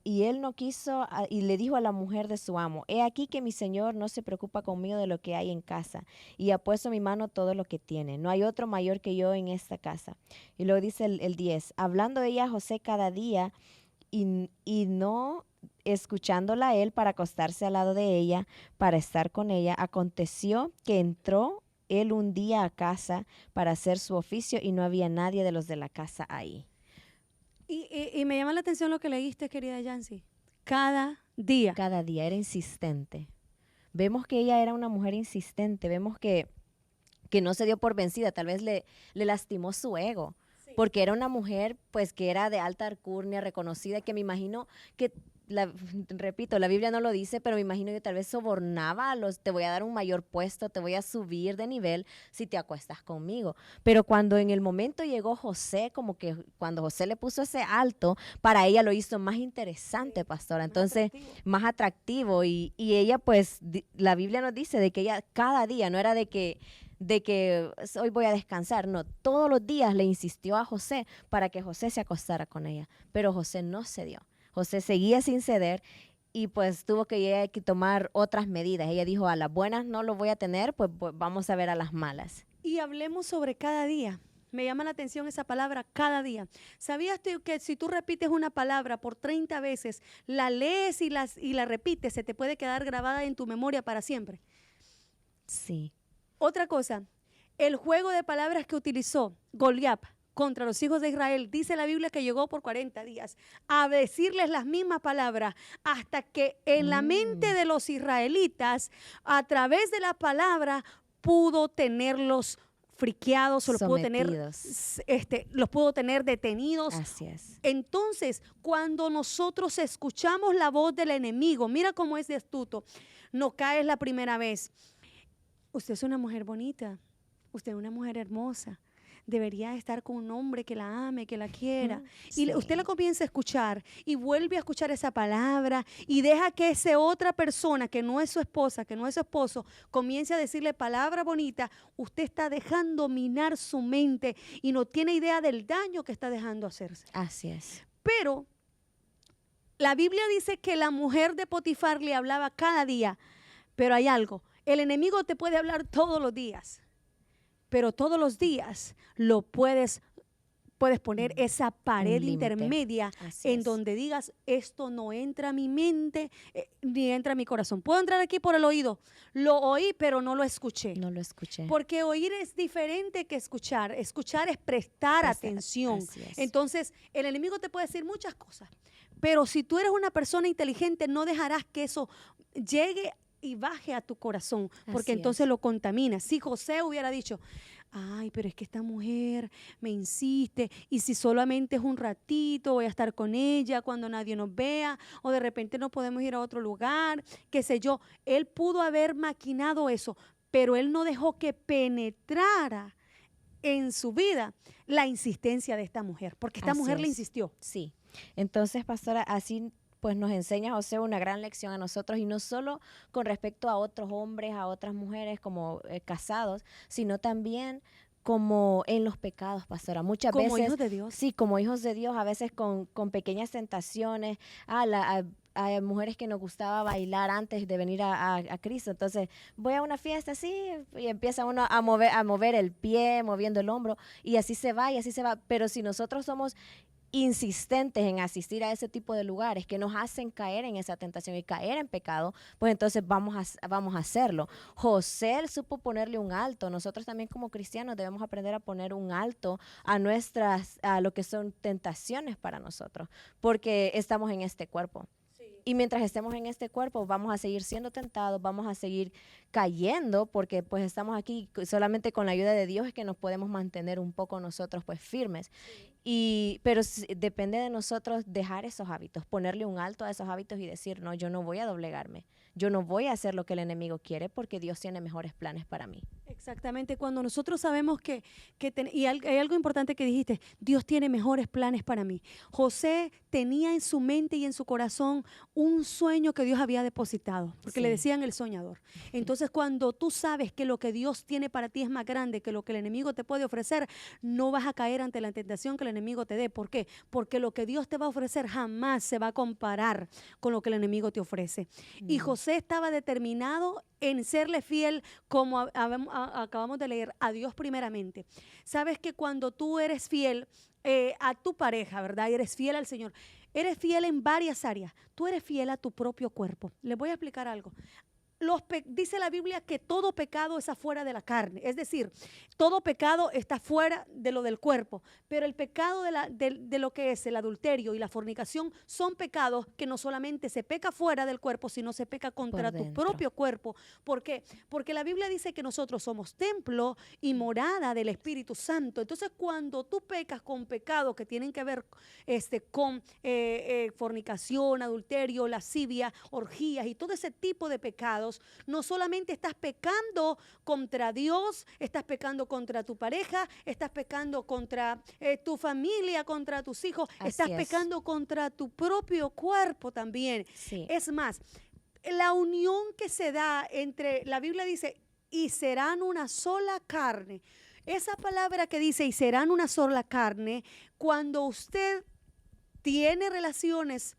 y él no quiso, y le dijo a la mujer de su amo, he aquí que mi señor no se preocupa conmigo de lo que hay en casa, y ha puesto en mi mano todo lo que tiene. No hay otro mayor que yo en esta casa. Y luego dice el 10, hablando ella a José cada día, y no escuchándola él para acostarse al lado de ella, para estar con ella, aconteció que entró él un día a casa para hacer su oficio, y no había nadie de los de la casa ahí. Y me llama la atención lo que leíste, querida Yancy. Cada día. Cada día era insistente. Vemos que ella era una mujer insistente, vemos que no se dio por vencida, tal vez le lastimó su ego, porque era una mujer pues que era de alta alcurnia, reconocida, que me imagino que, repito, la Biblia no lo dice, pero me imagino que tal vez sobornaba te voy a dar un mayor puesto, te voy a subir de nivel si te acuestas conmigo. Pero cuando en el momento llegó José, como que cuando José le puso ese alto, para ella lo hizo más interesante, pastora. Entonces, más atractivo. Y ella pues, la Biblia nos dice de que ella cada día, no era de que hoy voy a descansar, no, todos los días le insistió a José para que José se acostara con ella, pero José no cedió. José seguía sin ceder, y pues tuvo que ella que tomar otras medidas. Ella dijo, a las buenas no lo voy a tener, pues vamos a ver a las malas. Y hablemos sobre cada día. Me llama la atención esa palabra, cada día. ¿Sabías tú que si tú repites una palabra por 30 veces, la lees y la repites, se te puede quedar grabada en tu memoria para siempre? Sí. Otra cosa, el juego de palabras que utilizó Goliat contra los hijos de Israel, dice la Biblia que llegó por 40 días a decirles las mismas palabras, hasta que en la mente de los israelitas, a través de la palabra, pudo tenerlos friqueados, o los pudo tener detenidos. Así es. Entonces, cuando nosotros escuchamos la voz del enemigo, mira cómo es de astuto, no caes la primera vez. Usted es una mujer bonita, usted es una mujer hermosa. debería estar con un hombre que la ame, que la quiera. Sí. Y usted la comienza a escuchar y vuelve a escuchar esa palabra y deja que esa otra persona que no es su esposa, que no es su esposo, comience a decirle palabra bonita. Usted está dejando minar su mente y no tiene idea del daño que está dejando hacerse. Así es. Pero la Biblia dice que la mujer de Potifar le hablaba cada día, pero hay algo, el enemigo te puede hablar todos los días, pero todos los días lo puedes poner esa pared Un límite. intermedia Así en es. donde digas, esto no entra a mi mente, ni entra a mi corazón. Puedo entrar aquí por el oído, lo oí, pero no lo escuché. No lo escuché. Porque oír es diferente que escuchar. Escuchar es prestar atención. Así es. Entonces, el enemigo te puede decir muchas cosas. Pero si tú eres una persona inteligente, no dejarás que eso llegue y baje a tu corazón, porque Así entonces es. lo contaminas. Si José hubiera dicho, ay, pero es que esta mujer me insiste, y si solamente es un ratito, voy a estar con ella cuando nadie nos vea, o de repente no podemos ir a otro lugar, qué sé yo. Él pudo haber maquinado eso, pero él no dejó que penetrara en su vida la insistencia de esta mujer, porque esta Así mujer le es. insistió. Sí. Entonces, pastora, así pues nos enseña José una gran lección a nosotros, y no solo con respecto a otros hombres, a otras mujeres como casados, sino también como en los pecados, pastora. Muchas Como veces, hijos de Dios. sí, como hijos de Dios, a veces con pequeñas tentaciones, hay mujeres que nos gustaba bailar antes de venir a Cristo. Entonces, voy a una fiesta así y empieza uno a mover el pie, moviendo el hombro, y así se va y así se va. Pero si nosotros somos insistentes en asistir a ese tipo de lugares que nos hacen caer en esa tentación y caer en pecado, pues entonces vamos a hacerlo. José él supo ponerle un alto. Nosotros también como cristianos debemos aprender a poner un alto a lo que son tentaciones para nosotros, porque estamos en este cuerpo. Y mientras estemos en este cuerpo, vamos a seguir siendo tentados, vamos a seguir cayendo, porque pues estamos aquí solamente con la ayuda de Dios es que nos podemos mantener un poco nosotros pues firmes. Pero depende de nosotros dejar esos hábitos, ponerle un alto a esos hábitos y decir, no, yo no voy a doblegarme, yo no voy a hacer lo que el enemigo quiere, porque Dios tiene mejores planes para mí. Exactamente, cuando nosotros sabemos y hay algo importante que dijiste, Dios tiene mejores planes para mí. José tenía en su mente y en su corazón un sueño que Dios había depositado, porque Sí. le decían el soñador. Entonces, cuando tú sabes que lo que Dios tiene para ti es más grande que lo que el enemigo te puede ofrecer, no vas a caer ante la tentación que el enemigo te dé. ¿Por qué? Porque lo que Dios te va a ofrecer jamás se va a comparar con lo que el enemigo te ofrece. Y José estaba determinado en serle fiel, como acabamos de leer, a Dios primeramente. Sabes que cuando tú eres fiel a tu pareja, ¿verdad? Y eres fiel al Señor, eres fiel en varias áreas. Tú eres fiel a tu propio cuerpo. Les voy a explicar algo. Dice la Biblia que todo pecado es afuera de la carne, es decir, todo pecado está fuera de lo del cuerpo, pero el pecado de lo que es el adulterio y la fornicación son pecados que no solamente se peca fuera del cuerpo, sino se peca contra tu propio cuerpo. ¿Por qué? Porque la Biblia dice que nosotros somos templo y morada del Espíritu Santo. Entonces, cuando tú pecas con pecados que tienen que ver con fornicación, adulterio, lascivia, orgías y todo ese tipo de pecados, no solamente estás pecando contra Dios, estás pecando contra tu pareja, estás pecando contra tu familia, contra tus hijos, estás pecando contra tu propio cuerpo también. Sí. Es más, la unión que se da entre, la Biblia dice, y serán una sola carne. Esa palabra que dice, y serán una sola carne, cuando usted tiene relaciones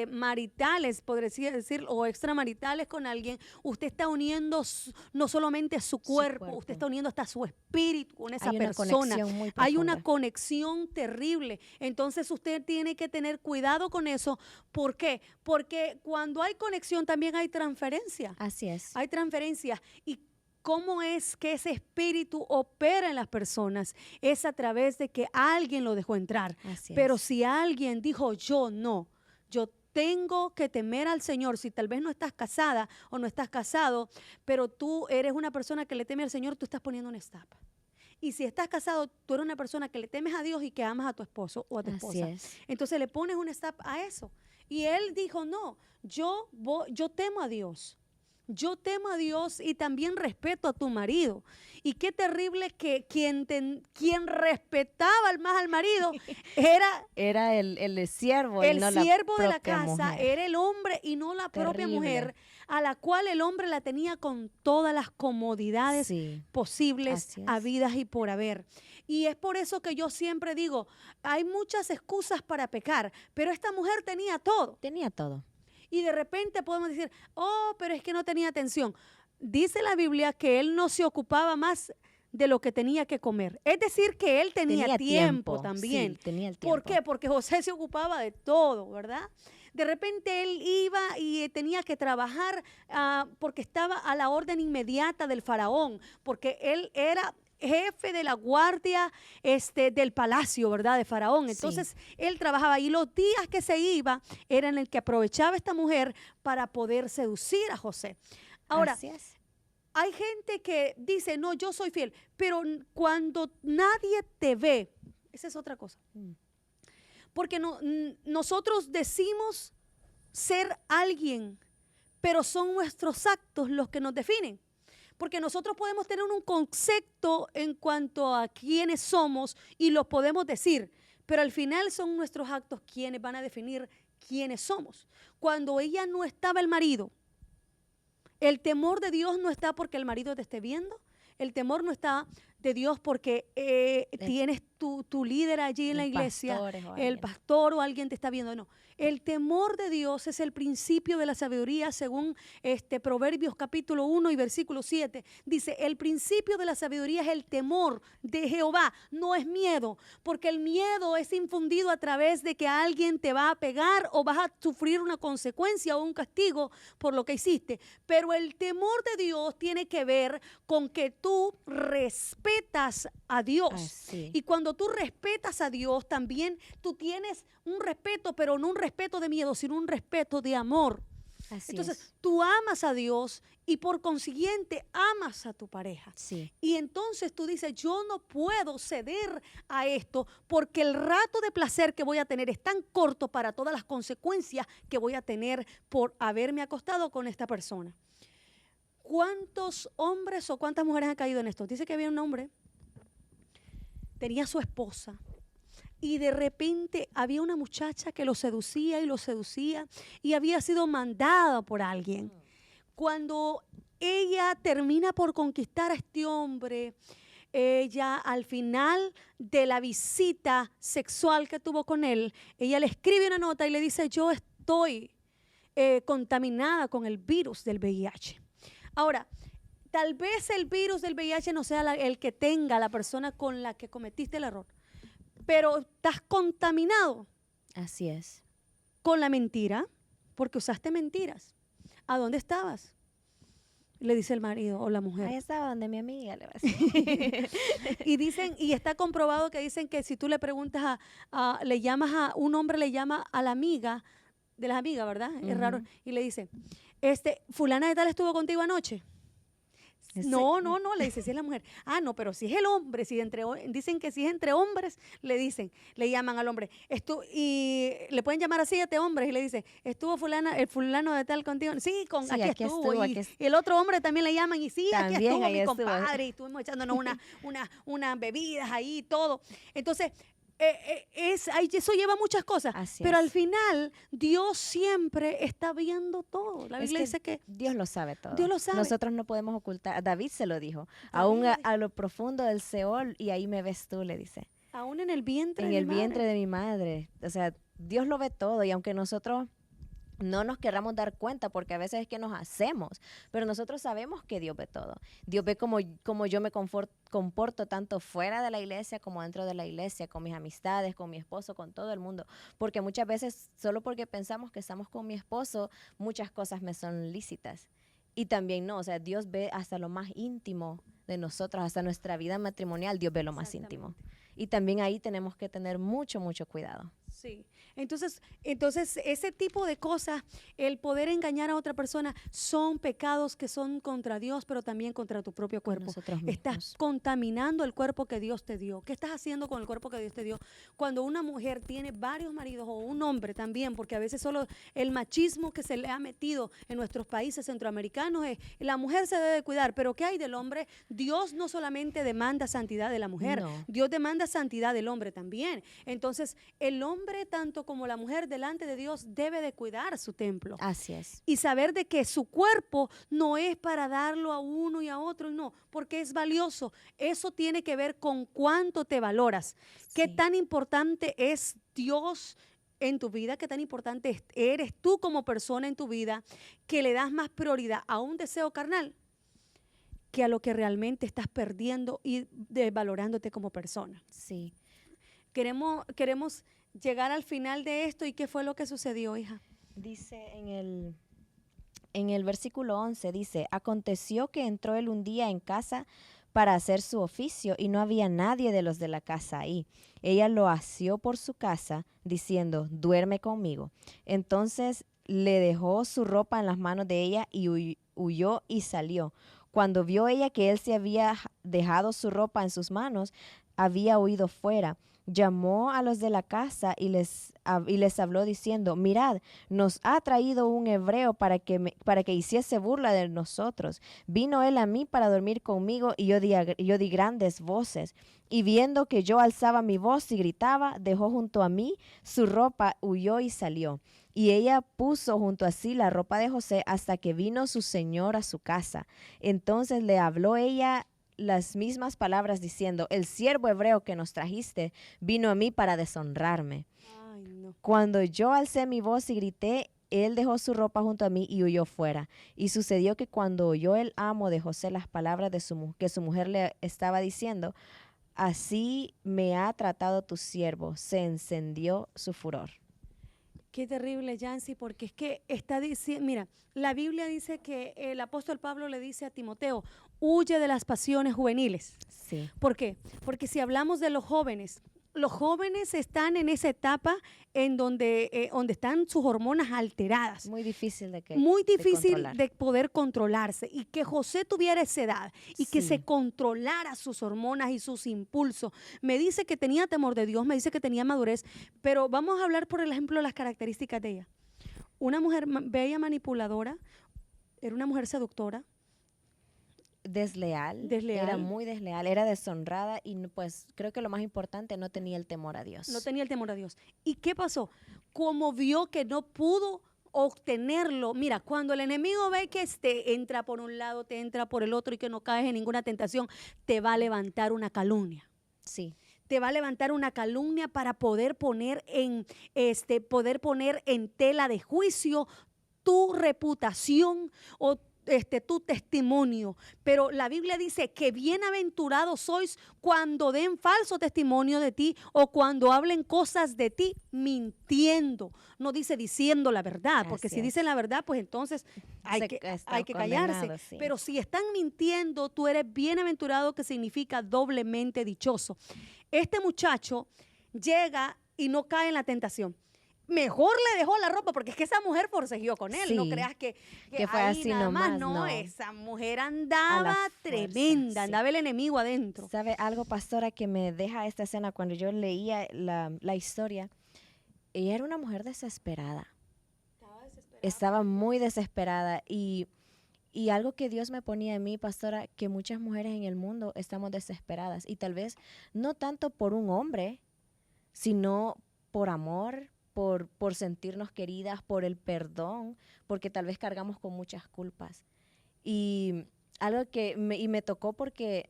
maritales, podría decir, o extramaritales con alguien, usted está uniendo no solamente su cuerpo, usted está uniendo hasta su espíritu con esa persona. Hay una conexión terrible. Entonces usted tiene que tener cuidado con eso. ¿Por qué? Porque cuando hay conexión también hay transferencia. Así es. Hay transferencia. Y ¿cómo es que ese espíritu opera en las personas? Es a través de que alguien lo dejó entrar. Pero si alguien dijo yo no, yo tengo que temer al Señor. Si tal vez no estás casada o no estás casado, pero tú eres una persona que le teme al Señor, tú estás poniendo un stop. Y si estás casado, tú eres una persona que le temes a Dios y que amas a tu esposo o a tu esposa. Entonces le pones un stop a eso. Y él dijo, no, yo temo a Dios. yo temo a Dios y también respeto a tu marido. Y qué terrible que quien respetaba más al marido Era el siervo y el no la siervo de la propia casa, mujer. era el hombre y no la propia Terrible. mujer, a la cual el hombre la tenía con todas las comodidades Sí, posibles, así es. habidas y por haber. Y es por eso que yo siempre digo, hay muchas excusas para pecar, pero esta mujer tenía todo. Tenía todo. Y de repente podemos decir, oh, pero es que no tenía atención. Dice la Biblia que él no se ocupaba más de lo que tenía que comer. Es decir, que él tenía tiempo también. Sí, tenía el ¿Por tiempo. qué? Porque José se ocupaba de todo, ¿verdad? De repente él iba y tenía que trabajar porque estaba a la orden inmediata del faraón, porque él era jefe de la guardia del palacio, ¿verdad? De Faraón. Entonces, él trabajaba y los días que se iba eran el que aprovechaba esta mujer para poder seducir a José. Ahora, Así es. hay gente que dice, no, yo soy fiel, pero cuando nadie te ve, esa es otra cosa. Porque nosotros decimos ser alguien, pero son nuestros actos los que nos definen. Porque nosotros podemos tener un concepto en cuanto a quiénes somos y lo podemos decir, pero al final son nuestros actos quienes van a definir quiénes somos. Cuando ella no estaba el marido, el temor de Dios no está porque el marido te esté viendo, el temor no está de Dios porque tienes tu líder allí en la iglesia, el pastor o alguien te está viendo. No, el temor de Dios es el principio de la sabiduría según Proverbios capítulo 1 y versículo 7. Dice, el principio de la sabiduría es el temor de Jehová, no es miedo, porque el miedo es infundido a través de que alguien te va a pegar o vas a sufrir una consecuencia o un castigo por lo que hiciste. Pero el temor de Dios tiene que ver con que tú respetas a Dios. Sí. Y cuando tú respetas a Dios, también tú tienes un respeto, pero no un respeto de miedo, sino un respeto de amor. Entonces, tú amas a Dios y por consiguiente amas a tu pareja. Sí. Y entonces tú dices, yo no puedo ceder a esto porque el rato de placer que voy a tener es tan corto para todas las consecuencias que voy a tener por haberme acostado con esta persona. ¿Cuántos hombres o cuántas mujeres han caído en esto? Dice que había un hombre, tenía su esposa y de repente había una muchacha que lo seducía y había sido mandada por alguien. Cuando ella termina por conquistar a este hombre, ella al final de la visita sexual que tuvo con él, ella le escribe una nota y le dice, yo estoy contaminada con el virus del VIH. Ahora, tal vez el virus del VIH no sea el que tenga la persona con la que cometiste el error, pero estás contaminado. Así es. Con la mentira, porque usaste mentiras. ¿A dónde estabas? Le dice el marido o la mujer. Ahí estaba donde mi amiga, le va a decir. Y dicen, y está comprobado que dicen que si tú le preguntas le llamas a un hombre, le llama a la amiga de las amigas, ¿verdad? Es raro. Y le dice, fulana de tal estuvo contigo anoche. No, le dice, si es la mujer. Ah, no, pero si es el hombre, dicen que si es entre hombres, le llaman al hombre. Y le pueden llamar así a este hombre y le dicen, estuvo el fulano de tal contigo. Sí, aquí estuvo. Y el otro hombre también le llaman y sí, aquí estuvo mi compadre y estuvimos echándonos unas bebidas ahí y todo. Entonces, eso lleva muchas cosas, pero al final Dios siempre está viendo todo. La Biblia dice que Dios lo sabe todo. Dios lo sabe. Nosotros no podemos ocultar. David se lo dijo. Aún a lo profundo del Seol y ahí me ves tú, le dice. Aún en el vientre de mi madre. O sea, Dios lo ve todo y aunque nosotros no nos querramos dar cuenta porque a veces es que nos hacemos, pero nosotros sabemos que Dios ve todo. Dios ve como yo me comporto tanto fuera de la iglesia como dentro de la iglesia, con mis amistades, con mi esposo, con todo el mundo. Porque muchas veces, solo porque pensamos que estamos con mi esposo, muchas cosas me son lícitas. Y también no, o sea, Dios ve hasta lo más íntimo de nosotros, hasta nuestra vida matrimonial, Dios ve lo más íntimo. Y también ahí tenemos que tener mucho, mucho cuidado. Sí, entonces ese tipo de cosas, el poder engañar a otra persona, son pecados que son contra Dios, pero también contra tu propio Con cuerpo. nosotros Estás mismos. contaminando el cuerpo que Dios te dio. ¿Qué estás haciendo con el cuerpo que Dios te dio? Cuando una mujer tiene varios maridos, o un hombre también, porque a veces solo el machismo que se le ha metido en nuestros países centroamericanos es, la mujer se debe cuidar, pero ¿qué hay del hombre? Dios no solamente demanda santidad de la mujer, No. Dios demanda santidad del hombre también. Entonces, el hombre, tanto como la mujer, delante de Dios debe de cuidar su templo Así es. y saber de que su cuerpo no es para darlo a uno y a otro, no, porque es valioso. Eso tiene que ver con cuánto te valoras, qué Sí. tan importante es Dios en tu vida, qué tan importante eres tú como persona en tu vida, que le das más prioridad a un deseo carnal que a lo que realmente estás perdiendo y desvalorándote como persona. Sí. Queremos llegar al final de esto. ¿Y qué fue lo que sucedió, hija? Dice en el versículo 11, dice, aconteció que entró él un día en casa para hacer su oficio y no había nadie de los de la casa ahí. Ella lo asió por su casa, diciendo, duerme conmigo. Entonces le dejó su ropa en las manos de ella y huyó y salió. Cuando vio ella que él se había dejado su ropa en sus manos, había huido fuera. Llamó a los de la casa y les habló diciendo, mirad, nos ha traído un hebreo para que hiciese burla de nosotros. Vino él a mí para dormir conmigo y yo di grandes voces. Y viendo que yo alzaba mi voz y gritaba, dejó junto a mí su ropa, huyó y salió. Y ella puso junto a sí la ropa de José hasta que vino su señor a su casa. Entonces le habló ella las mismas palabras diciendo, el siervo hebreo que nos trajiste vino a mí para deshonrarme. Ay, no. Cuando yo alcé mi voz y grité, él dejó su ropa junto a mí y huyó fuera. Y sucedió que cuando oyó el amo de José las palabras de que su mujer le estaba diciendo, así me ha tratado tu siervo, se encendió su furor. Qué terrible, Yancy, porque es que está diciendo, mira, la Biblia dice que el apóstol Pablo le dice a Timoteo, huye de las pasiones juveniles. Sí. ¿Por qué? Porque si hablamos de los jóvenes están en esa etapa en donde están sus hormonas alteradas. Muy difícil de Muy difícil controlar. de poder controlarse, y que José tuviera esa edad y que Sí. se controlara sus hormonas y sus impulsos. Me dice que tenía temor de Dios, me dice que tenía madurez, pero vamos a hablar, por ejemplo, de las características de ella. Una mujer bella, manipuladora, era una mujer seductora, Desleal, era muy desleal, era deshonrada y pues creo que lo más importante, no tenía el temor a Dios. no tenía el temor a Dios. ¿Y qué pasó? Como vio que no pudo obtenerlo, mira, cuando el enemigo ve que te entra por un lado, te entra por el otro y que no caes en ninguna tentación, te va a levantar una calumnia. Sí. Te va a levantar una calumnia para poder poner en tela de juicio tu reputación o tu testimonio. Pero la Biblia dice que bienaventurados sois cuando den falso testimonio de ti o cuando hablen cosas de ti mintiendo. No dice diciendo la verdad, porque Así si es. dicen la verdad, pues entonces hay que callarse. Condenado, sí. Pero si están mintiendo, tú eres bienaventurado, que significa doblemente dichoso. Este muchacho llega y no cae en la tentación. Mejor le dejó la ropa, porque es que esa mujer forcejeó con él. Sí, No creas que fue ahí así nada más. nomás, No, no. esa mujer A andaba la fuerza, tremenda, sí. andaba el enemigo adentro. ¿Sabe algo, pastora, que me deja esta escena cuando yo leía la historia? Ella era una mujer desesperada. Estaba muy desesperada y algo que Dios me ponía en mí, pastora, que muchas mujeres en el mundo estamos desesperadas y tal vez no tanto por un hombre, sino por amor, por sentirnos queridas, por el perdón, porque tal vez cargamos con muchas culpas. Y algo que me tocó porque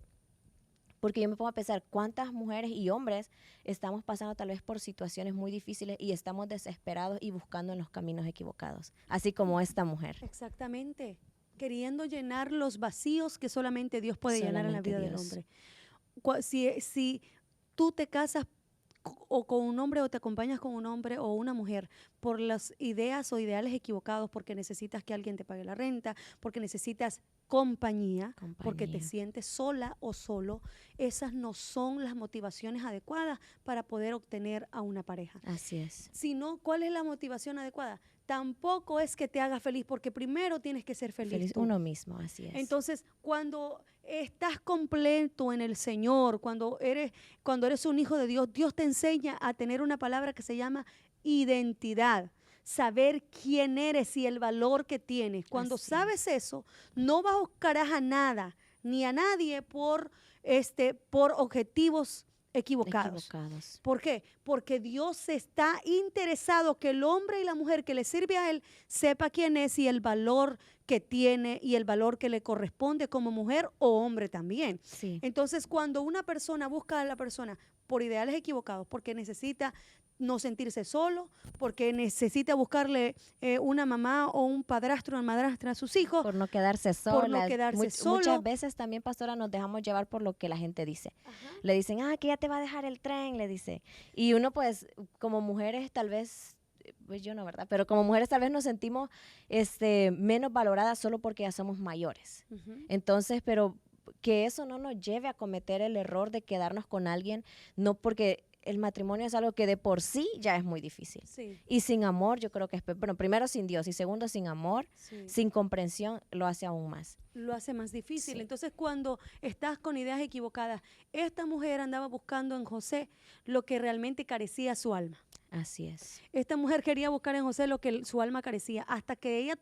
yo me pongo a pensar cuántas mujeres y hombres estamos pasando tal vez por situaciones muy difíciles y estamos desesperados y buscando en los caminos equivocados, así como esta mujer. Exactamente. Queriendo llenar los vacíos que solamente Dios puede llenar en la Solamente vida del Dios. hombre. Si tú te casas o con un hombre o te acompañas con un hombre o una mujer por las ideas o ideales equivocados, porque necesitas que alguien te pague la renta, porque necesitas compañía, porque te Compañía. sientes sola o solo, esas no son las motivaciones adecuadas para poder obtener a una pareja. Así es. Sino, ¿cuál es la motivación adecuada? Tampoco es que te haga feliz, porque primero tienes que ser feliz tú. Uno mismo, así es. Entonces, cuando estás completo en el Señor, cuando eres un hijo de Dios, Dios te enseña a tener una palabra que se llama identidad. Saber quién eres y el valor que tienes. Cuando Así sabes eso, no buscarás a nada ni a nadie por objetivos equivocados. ¿Por qué? Porque Dios está interesado que el hombre y la mujer que le sirve a Él sepa quién es y el valor que tiene y el valor que le corresponde como mujer o hombre también. Sí. Entonces, cuando una persona busca a la persona por ideales equivocados, porque necesita no sentirse solo, porque necesita buscarle una mamá o un padrastro o una madrastra a sus hijos. Por no quedarse sola. Por no quedarse solo. Muchas veces también, pastora, nos dejamos llevar por lo que la gente dice. Ajá. Le dicen, que ya te va a dejar el tren, le dice. Y uno, pues, como mujeres, tal vez, pues yo no, ¿verdad? Pero como mujeres tal vez nos sentimos menos valoradas solo porque ya somos mayores. Ujú. Entonces, pero que eso no nos lleve a cometer el error de quedarnos con alguien, no porque el matrimonio es algo que de por sí ya es muy difícil. Sí. Y sin amor, yo creo que es, bueno, primero sin Dios y segundo sin amor, Sí. sin comprensión, lo hace aún más. Lo hace más difícil. Sí. Entonces, cuando estás con ideas equivocadas, esta mujer andaba buscando en José lo que realmente carecía su alma. Así es. Esta mujer quería buscar en José lo que su alma carecía, hasta que ella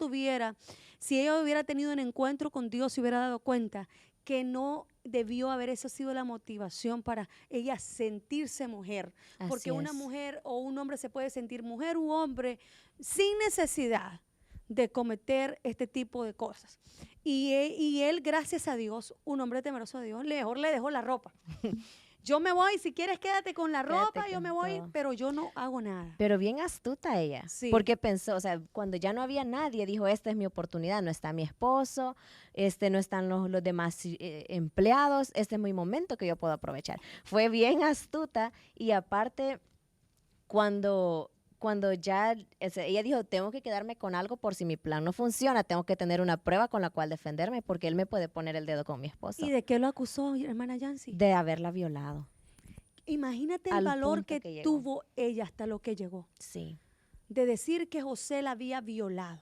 si ella hubiera tenido un encuentro con Dios, se hubiera dado cuenta que no debió haber eso sido la motivación para ella sentirse mujer. Así Porque una es. mujer o un hombre se puede sentir mujer u hombre sin necesidad de cometer este tipo de cosas. Y él, gracias a Dios, un hombre temeroso de Dios, mejor le dejó la ropa. Yo me voy, si quieres quédate con la Quédate ropa, yo con me voy, todo. pero yo no hago nada. Pero bien astuta ella, Sí. porque pensó, o sea, cuando ya no había nadie, dijo, esta es mi oportunidad, no está mi esposo, no están los demás empleados, este es mi momento que yo puedo aprovechar. Fue bien astuta y aparte, cuando ya, ella dijo, tengo que quedarme con algo por si mi plan no funciona, tengo que tener una prueba con la cual defenderme, porque él me puede poner el dedo con mi esposo, ¿Y de qué lo acusó, hermana Yancy? de haberla violado. Imagínate el Al valor punto que que llegó. tuvo ella hasta lo que llegó. Sí. De decir que José la había violado.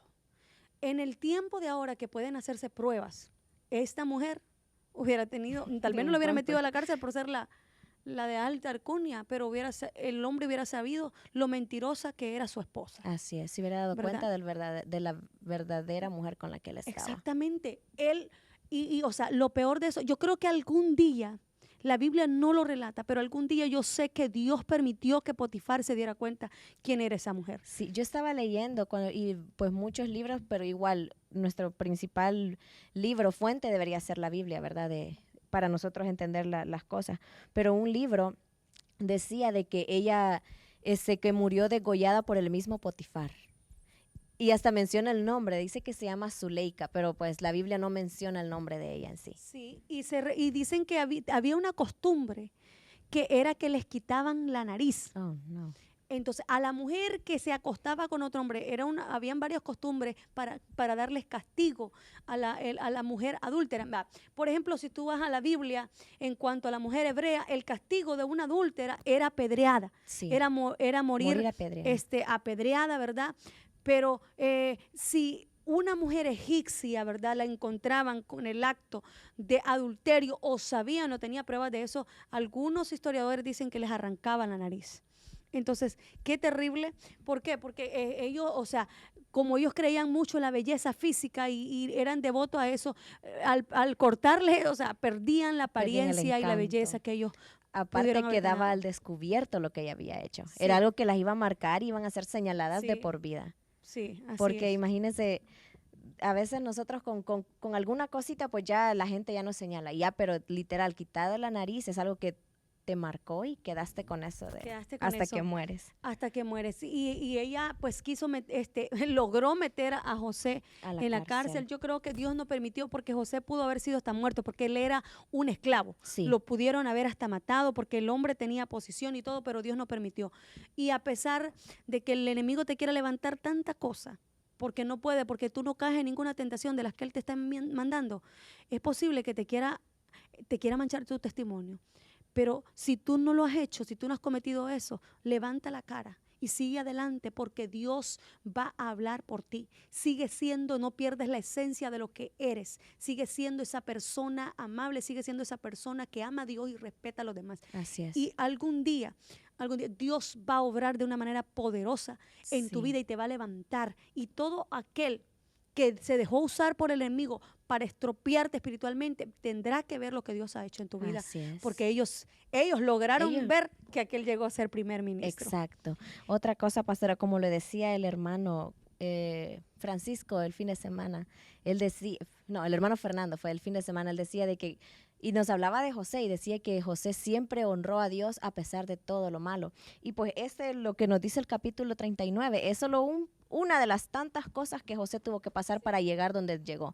En el tiempo de ahora que pueden hacerse pruebas, esta mujer hubiera tenido, tal vez no lo hubiera metido a la cárcel por ser la de alta alcurnia, pero el hombre hubiera sabido lo mentirosa que era su esposa. Así es, se hubiera dado ¿Verdad? cuenta de la verdadera mujer con la que él estaba. Exactamente. Él, o sea, lo peor de eso, yo creo que algún día, la Biblia no lo relata, pero algún día yo sé que Dios permitió que Potifar se diera cuenta quién era esa mujer. Sí, yo estaba leyendo y pues muchos libros, pero igual nuestro principal libro, fuente debería ser la Biblia, ¿verdad? Para nosotros entender las cosas. Pero un libro decía de que ella que murió degollada por el mismo Potifar. Y hasta menciona el nombre, dice que se llama Zuleika, pero pues la Biblia no menciona el nombre de ella en sí. Sí, y dicen que había una costumbre que era que les quitaban la nariz. Oh, no. Entonces, a la mujer que se acostaba con otro hombre, habían varias costumbres para darles castigo a la mujer adúltera. Va, por ejemplo, si tú vas a la Biblia, en cuanto a la mujer hebrea, el castigo de una adúltera era apedreada. Sí. Era morir apedreada. apedreada, ¿verdad? Pero si una mujer egipcia, ¿verdad?, la encontraban con el acto de adulterio o sabían o tenía pruebas de eso, algunos historiadores dicen que les arrancaban la nariz. Entonces, qué terrible. ¿Por qué? Porque ellos, o sea, como ellos creían mucho en la belleza física y eran devotos a eso, al cortarle, o sea, perdían la Perdían el apariencia y la encanto. belleza que ellos Aparte pudieron haber quedaba ganado. al descubierto lo que ella había hecho. Sí. Era algo que las iba a marcar y iban a ser señaladas Sí. de por vida. Sí, así Porque es. imagínense, a veces nosotros con alguna cosita, pues ya la gente ya nos señala. Ya, pero literal, quitada la nariz es algo que te marcó y quedaste con eso Quedaste con hasta eso. que mueres. Hasta que mueres. Y ella pues logró meter a José A la en la cárcel. cárcel. Yo creo que Dios no permitió, porque José pudo haber sido hasta muerto, porque él era un esclavo. Sí. Lo pudieron haber hasta matado porque el hombre tenía posición y todo, pero Dios no permitió. Y a pesar de que el enemigo te quiera levantar tanta cosa, porque no puede, porque tú no caes en ninguna tentación de las que él te está mandando, es posible que te quiera manchar tu testimonio. Pero si tú no lo has hecho, si tú no has cometido eso, levanta la cara y sigue adelante, porque Dios va a hablar por ti. Sigue siendo, no pierdes la esencia de lo que eres. Sigue siendo esa persona amable, sigue siendo esa persona que ama a Dios y respeta a los demás. Así es. Y algún día Dios va a obrar de una manera poderosa en tu Sí. vida y te va a levantar. Y todo aquel que se dejó usar por el enemigo para estropearte espiritualmente, tendrá que ver lo que Dios ha hecho en tu vida. Así es. Porque ellos lograron ver que aquel llegó a ser primer ministro. Exacto. Otra cosa, pastora, como le decía el hermano Francisco el fin de semana, él decía, no, el hermano Fernando fue el fin de semana, él decía de que, y nos hablaba de José y decía que José siempre honró a Dios a pesar de todo lo malo. Y pues este es lo que nos dice el capítulo 39, es solo una de las tantas cosas que José tuvo que pasar para llegar donde llegó.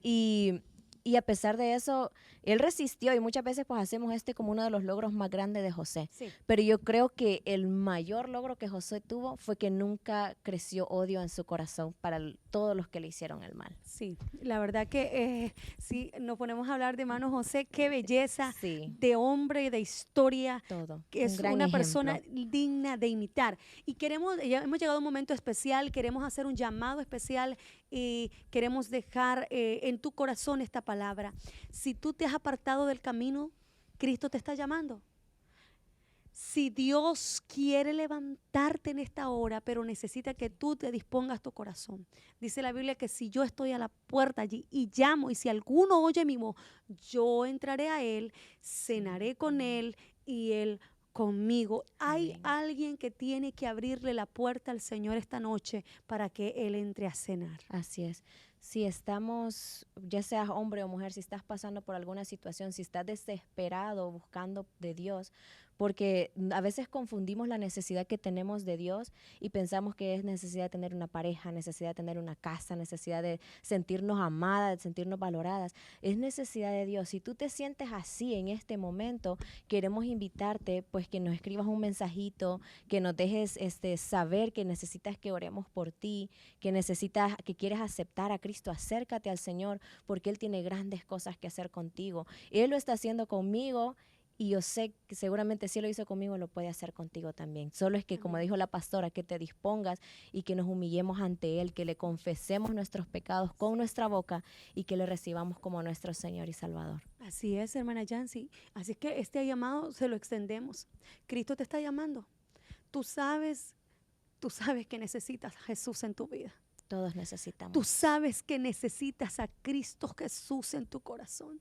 Y a pesar de eso, él resistió, y muchas veces pues hacemos como uno de los logros más grandes de José. Sí. Pero yo creo que el mayor logro que José tuvo fue que nunca creció odio en su corazón para todos los que le hicieron el mal. Sí, la verdad que si nos ponemos a hablar de hermano José, qué belleza Sí. de hombre, de historia, Todo. que Un es gran una ejemplo. persona digna de imitar. Y ya hemos llegado a un momento especial, queremos hacer un llamado especial y queremos dejar en tu corazón esta palabra. Si tú te has apartado del camino, Cristo te está llamando. Si Dios quiere levantarte en esta hora, pero necesita que tú te dispongas tu corazón. Dice la Biblia que si yo estoy a la puerta allí y llamo, y si alguno oye mi voz, yo entraré a él, cenaré con él y él conmigo. Hay Amén. alguien que tiene que abrirle la puerta al Señor esta noche para que él entre a cenar. Así es. Si estamos, ya seas hombre o mujer, si estás pasando por alguna situación, si estás desesperado buscando de Dios, porque a veces confundimos la necesidad que tenemos de Dios y pensamos que es necesidad de tener una pareja, necesidad de tener una casa, necesidad de sentirnos amadas, de sentirnos valoradas. Es necesidad de Dios. Si tú te sientes así en este momento, queremos invitarte pues que nos escribas un mensajito, que nos dejes saber que necesitas que oremos por ti, que quieres aceptar a Cristo. Acércate al Señor, porque Él tiene grandes cosas que hacer contigo. Él lo está haciendo conmigo, y yo sé que seguramente si Él lo hizo conmigo, lo puede hacer contigo también. Solo es que, como dijo la pastora, que te dispongas y que nos humillemos ante Él, que le confesemos nuestros pecados con nuestra boca y que le recibamos como nuestro Señor y Salvador. Así es, hermana Yancy. Así es que este llamado se lo extendemos. Cristo te está llamando. Tú sabes que necesitas a Jesús en tu vida. Todos necesitamos. Tú sabes que necesitas a Cristo Jesús en tu corazón.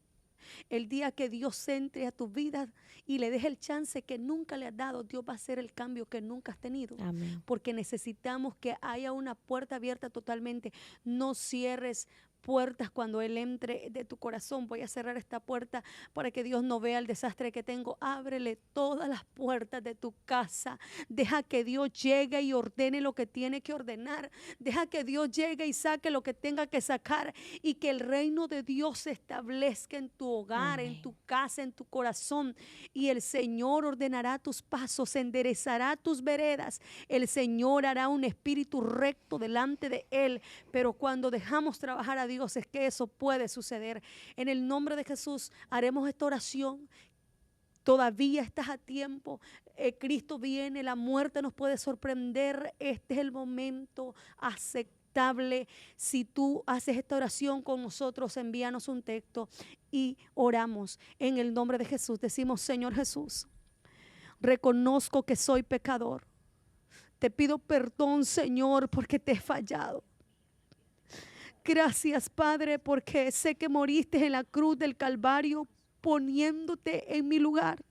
El día que Dios entre a tu vida y le deje el chance que nunca le has dado, Dios va a hacer el cambio que nunca has tenido. Amén. Porque necesitamos que haya una puerta abierta totalmente. No cierres puertas cuando Él entre de tu corazón. Voy a cerrar esta puerta para que Dios no vea el desastre que tengo. Ábrele todas las puertas de tu casa. Deja que Dios llegue y ordene lo que tiene que ordenar. Deja que Dios llegue y saque lo que tenga que sacar, y que el reino de Dios se establezca en tu hogar, Amén. en tu casa, en tu corazón. Y el Señor ordenará tus pasos, enderezará tus veredas. El Señor hará un espíritu recto delante de Él. Pero cuando dejamos trabajar a Dios, es que eso puede suceder. En el nombre de Jesús haremos esta oración. Todavía estás a tiempo. Cristo viene, la muerte nos puede sorprender. Este es el momento aceptable. Si tú haces esta oración con nosotros, envíanos un texto y oramos en el nombre de Jesús. Decimos: Señor Jesús, reconozco que soy pecador. Te pido perdón, Señor, porque te he fallado. Gracias, Padre, porque sé que moriste en la cruz del Calvario poniéndote en mi lugar.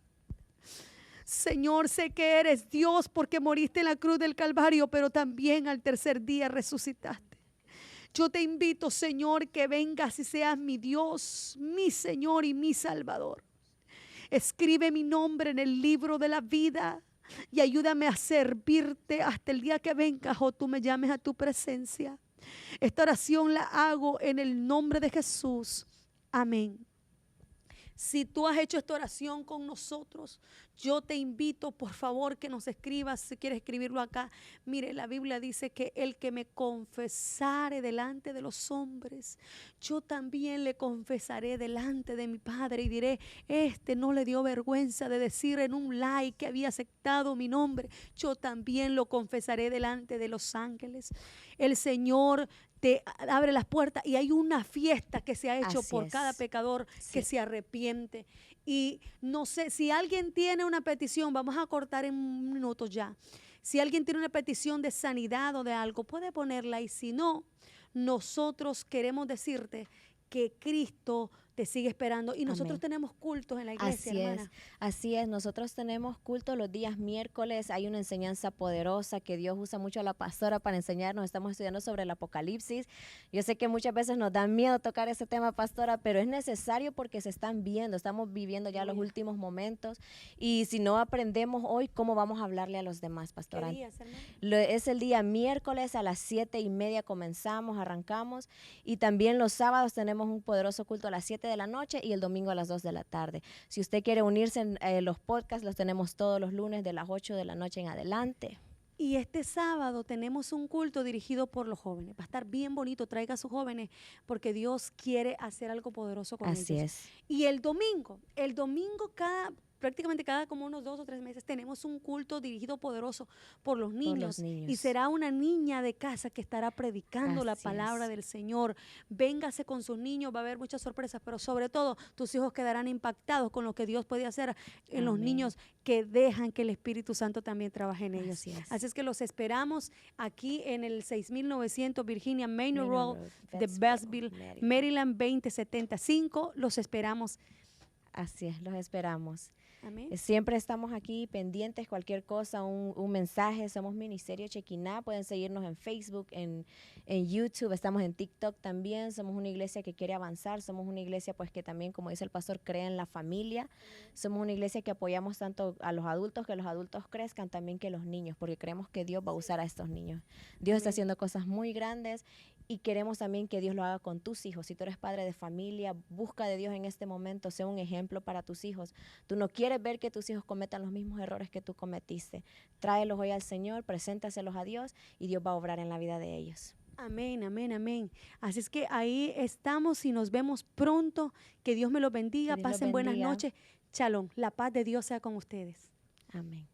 Señor, sé que eres Dios porque moriste en la cruz del Calvario, pero también al tercer día resucitaste. Yo te invito, Señor, que vengas y seas mi Dios, mi Señor y mi Salvador. Escribe mi nombre en el libro de la vida y ayúdame a servirte hasta el día que vengas o tú me llames a tu presencia. Esta oración la hago en el nombre de Jesús. Amén. Si tú has hecho esta oración con nosotros, yo te invito, por favor, que nos escribas, si quieres escribirlo acá. Mire, la Biblia dice que el que me confesare delante de los hombres, yo también le confesaré delante de mi Padre y diré, este no le dio vergüenza de decir en un like que había aceptado mi nombre. Yo también lo confesaré delante de los ángeles. El Señor te abre las puertas y hay una fiesta que se ha hecho Así por es. cada pecador que Sí. se arrepiente. Y no sé, si alguien tiene una petición, vamos a cortar en un minuto ya. Si alguien tiene una petición de sanidad o de algo, puede ponerla, y si no, nosotros queremos decirte que Cristo te sigue esperando y nosotros Amén. tenemos cultos en la iglesia, Así hermana. es, así es. Nosotros tenemos culto los días miércoles. Hay una enseñanza poderosa que Dios usa mucho a la pastora para enseñarnos. Estamos estudiando sobre el Apocalipsis. Yo sé que muchas veces nos da miedo tocar ese tema, pastora, pero es necesario porque se están viendo. Estamos viviendo ya los últimos momentos. Y si no aprendemos hoy, ¿cómo vamos a hablarle a los demás, pastora? ¿Qué días, hermana? Es el día miércoles a las 7:30 comenzamos, arrancamos. Y también los sábados tenemos un poderoso culto a las 7 de la noche y el domingo a las 2 de la tarde. Si usted quiere unirse en los podcasts, los tenemos todos los lunes de las 8 de la noche en adelante. Y este sábado tenemos un culto dirigido por los jóvenes. Va a estar bien bonito, traiga a sus jóvenes porque Dios quiere hacer algo poderoso con Así ellos. es. Y el domingo prácticamente cada como unos 2 o 3 meses tenemos un culto dirigido poderoso por los niños. niños. Y será una niña de casa que estará predicando la Así palabra es. del Señor. Véngase con sus niños, va a haber muchas sorpresas, pero sobre todo tus hijos quedarán impactados con lo que Dios puede hacer en los Amén. niños que dejan que el Espíritu Santo también trabaje en ellos. Así es. Es que los esperamos aquí en el 6900 Virginia Manor Manor Road Road, de Bethesda, Belleville, Maryland 2075. Los esperamos. Así es, los esperamos. Amén. Siempre estamos aquí pendientes, cualquier cosa, un mensaje. Somos Ministerio Chequiná. Pueden seguirnos en Facebook, en YouTube, estamos en TikTok también. Somos una iglesia que quiere avanzar. Somos una iglesia pues que también, como dice el pastor, cree en la familia. Somos una iglesia que apoyamos tanto a los adultos, que los adultos crezcan, también que los niños, porque creemos que Dios va a usar a estos niños. Dios está haciendo cosas muy grandes y queremos también que Dios lo haga con tus hijos. Si tú eres padre de familia, busca de Dios en este momento, sea un ejemplo para tus hijos. Tú no quieres ver que tus hijos cometan los mismos errores que tú cometiste. Tráelos hoy al Señor, preséntaselos a Dios y Dios va a obrar en la vida de ellos. Amén, amén, amén. Así es que ahí estamos y nos vemos pronto. Que Dios me los bendiga. Que Dios los Pasen buenas bendiga. noches. Shalom. La paz de Dios sea con ustedes. Amén.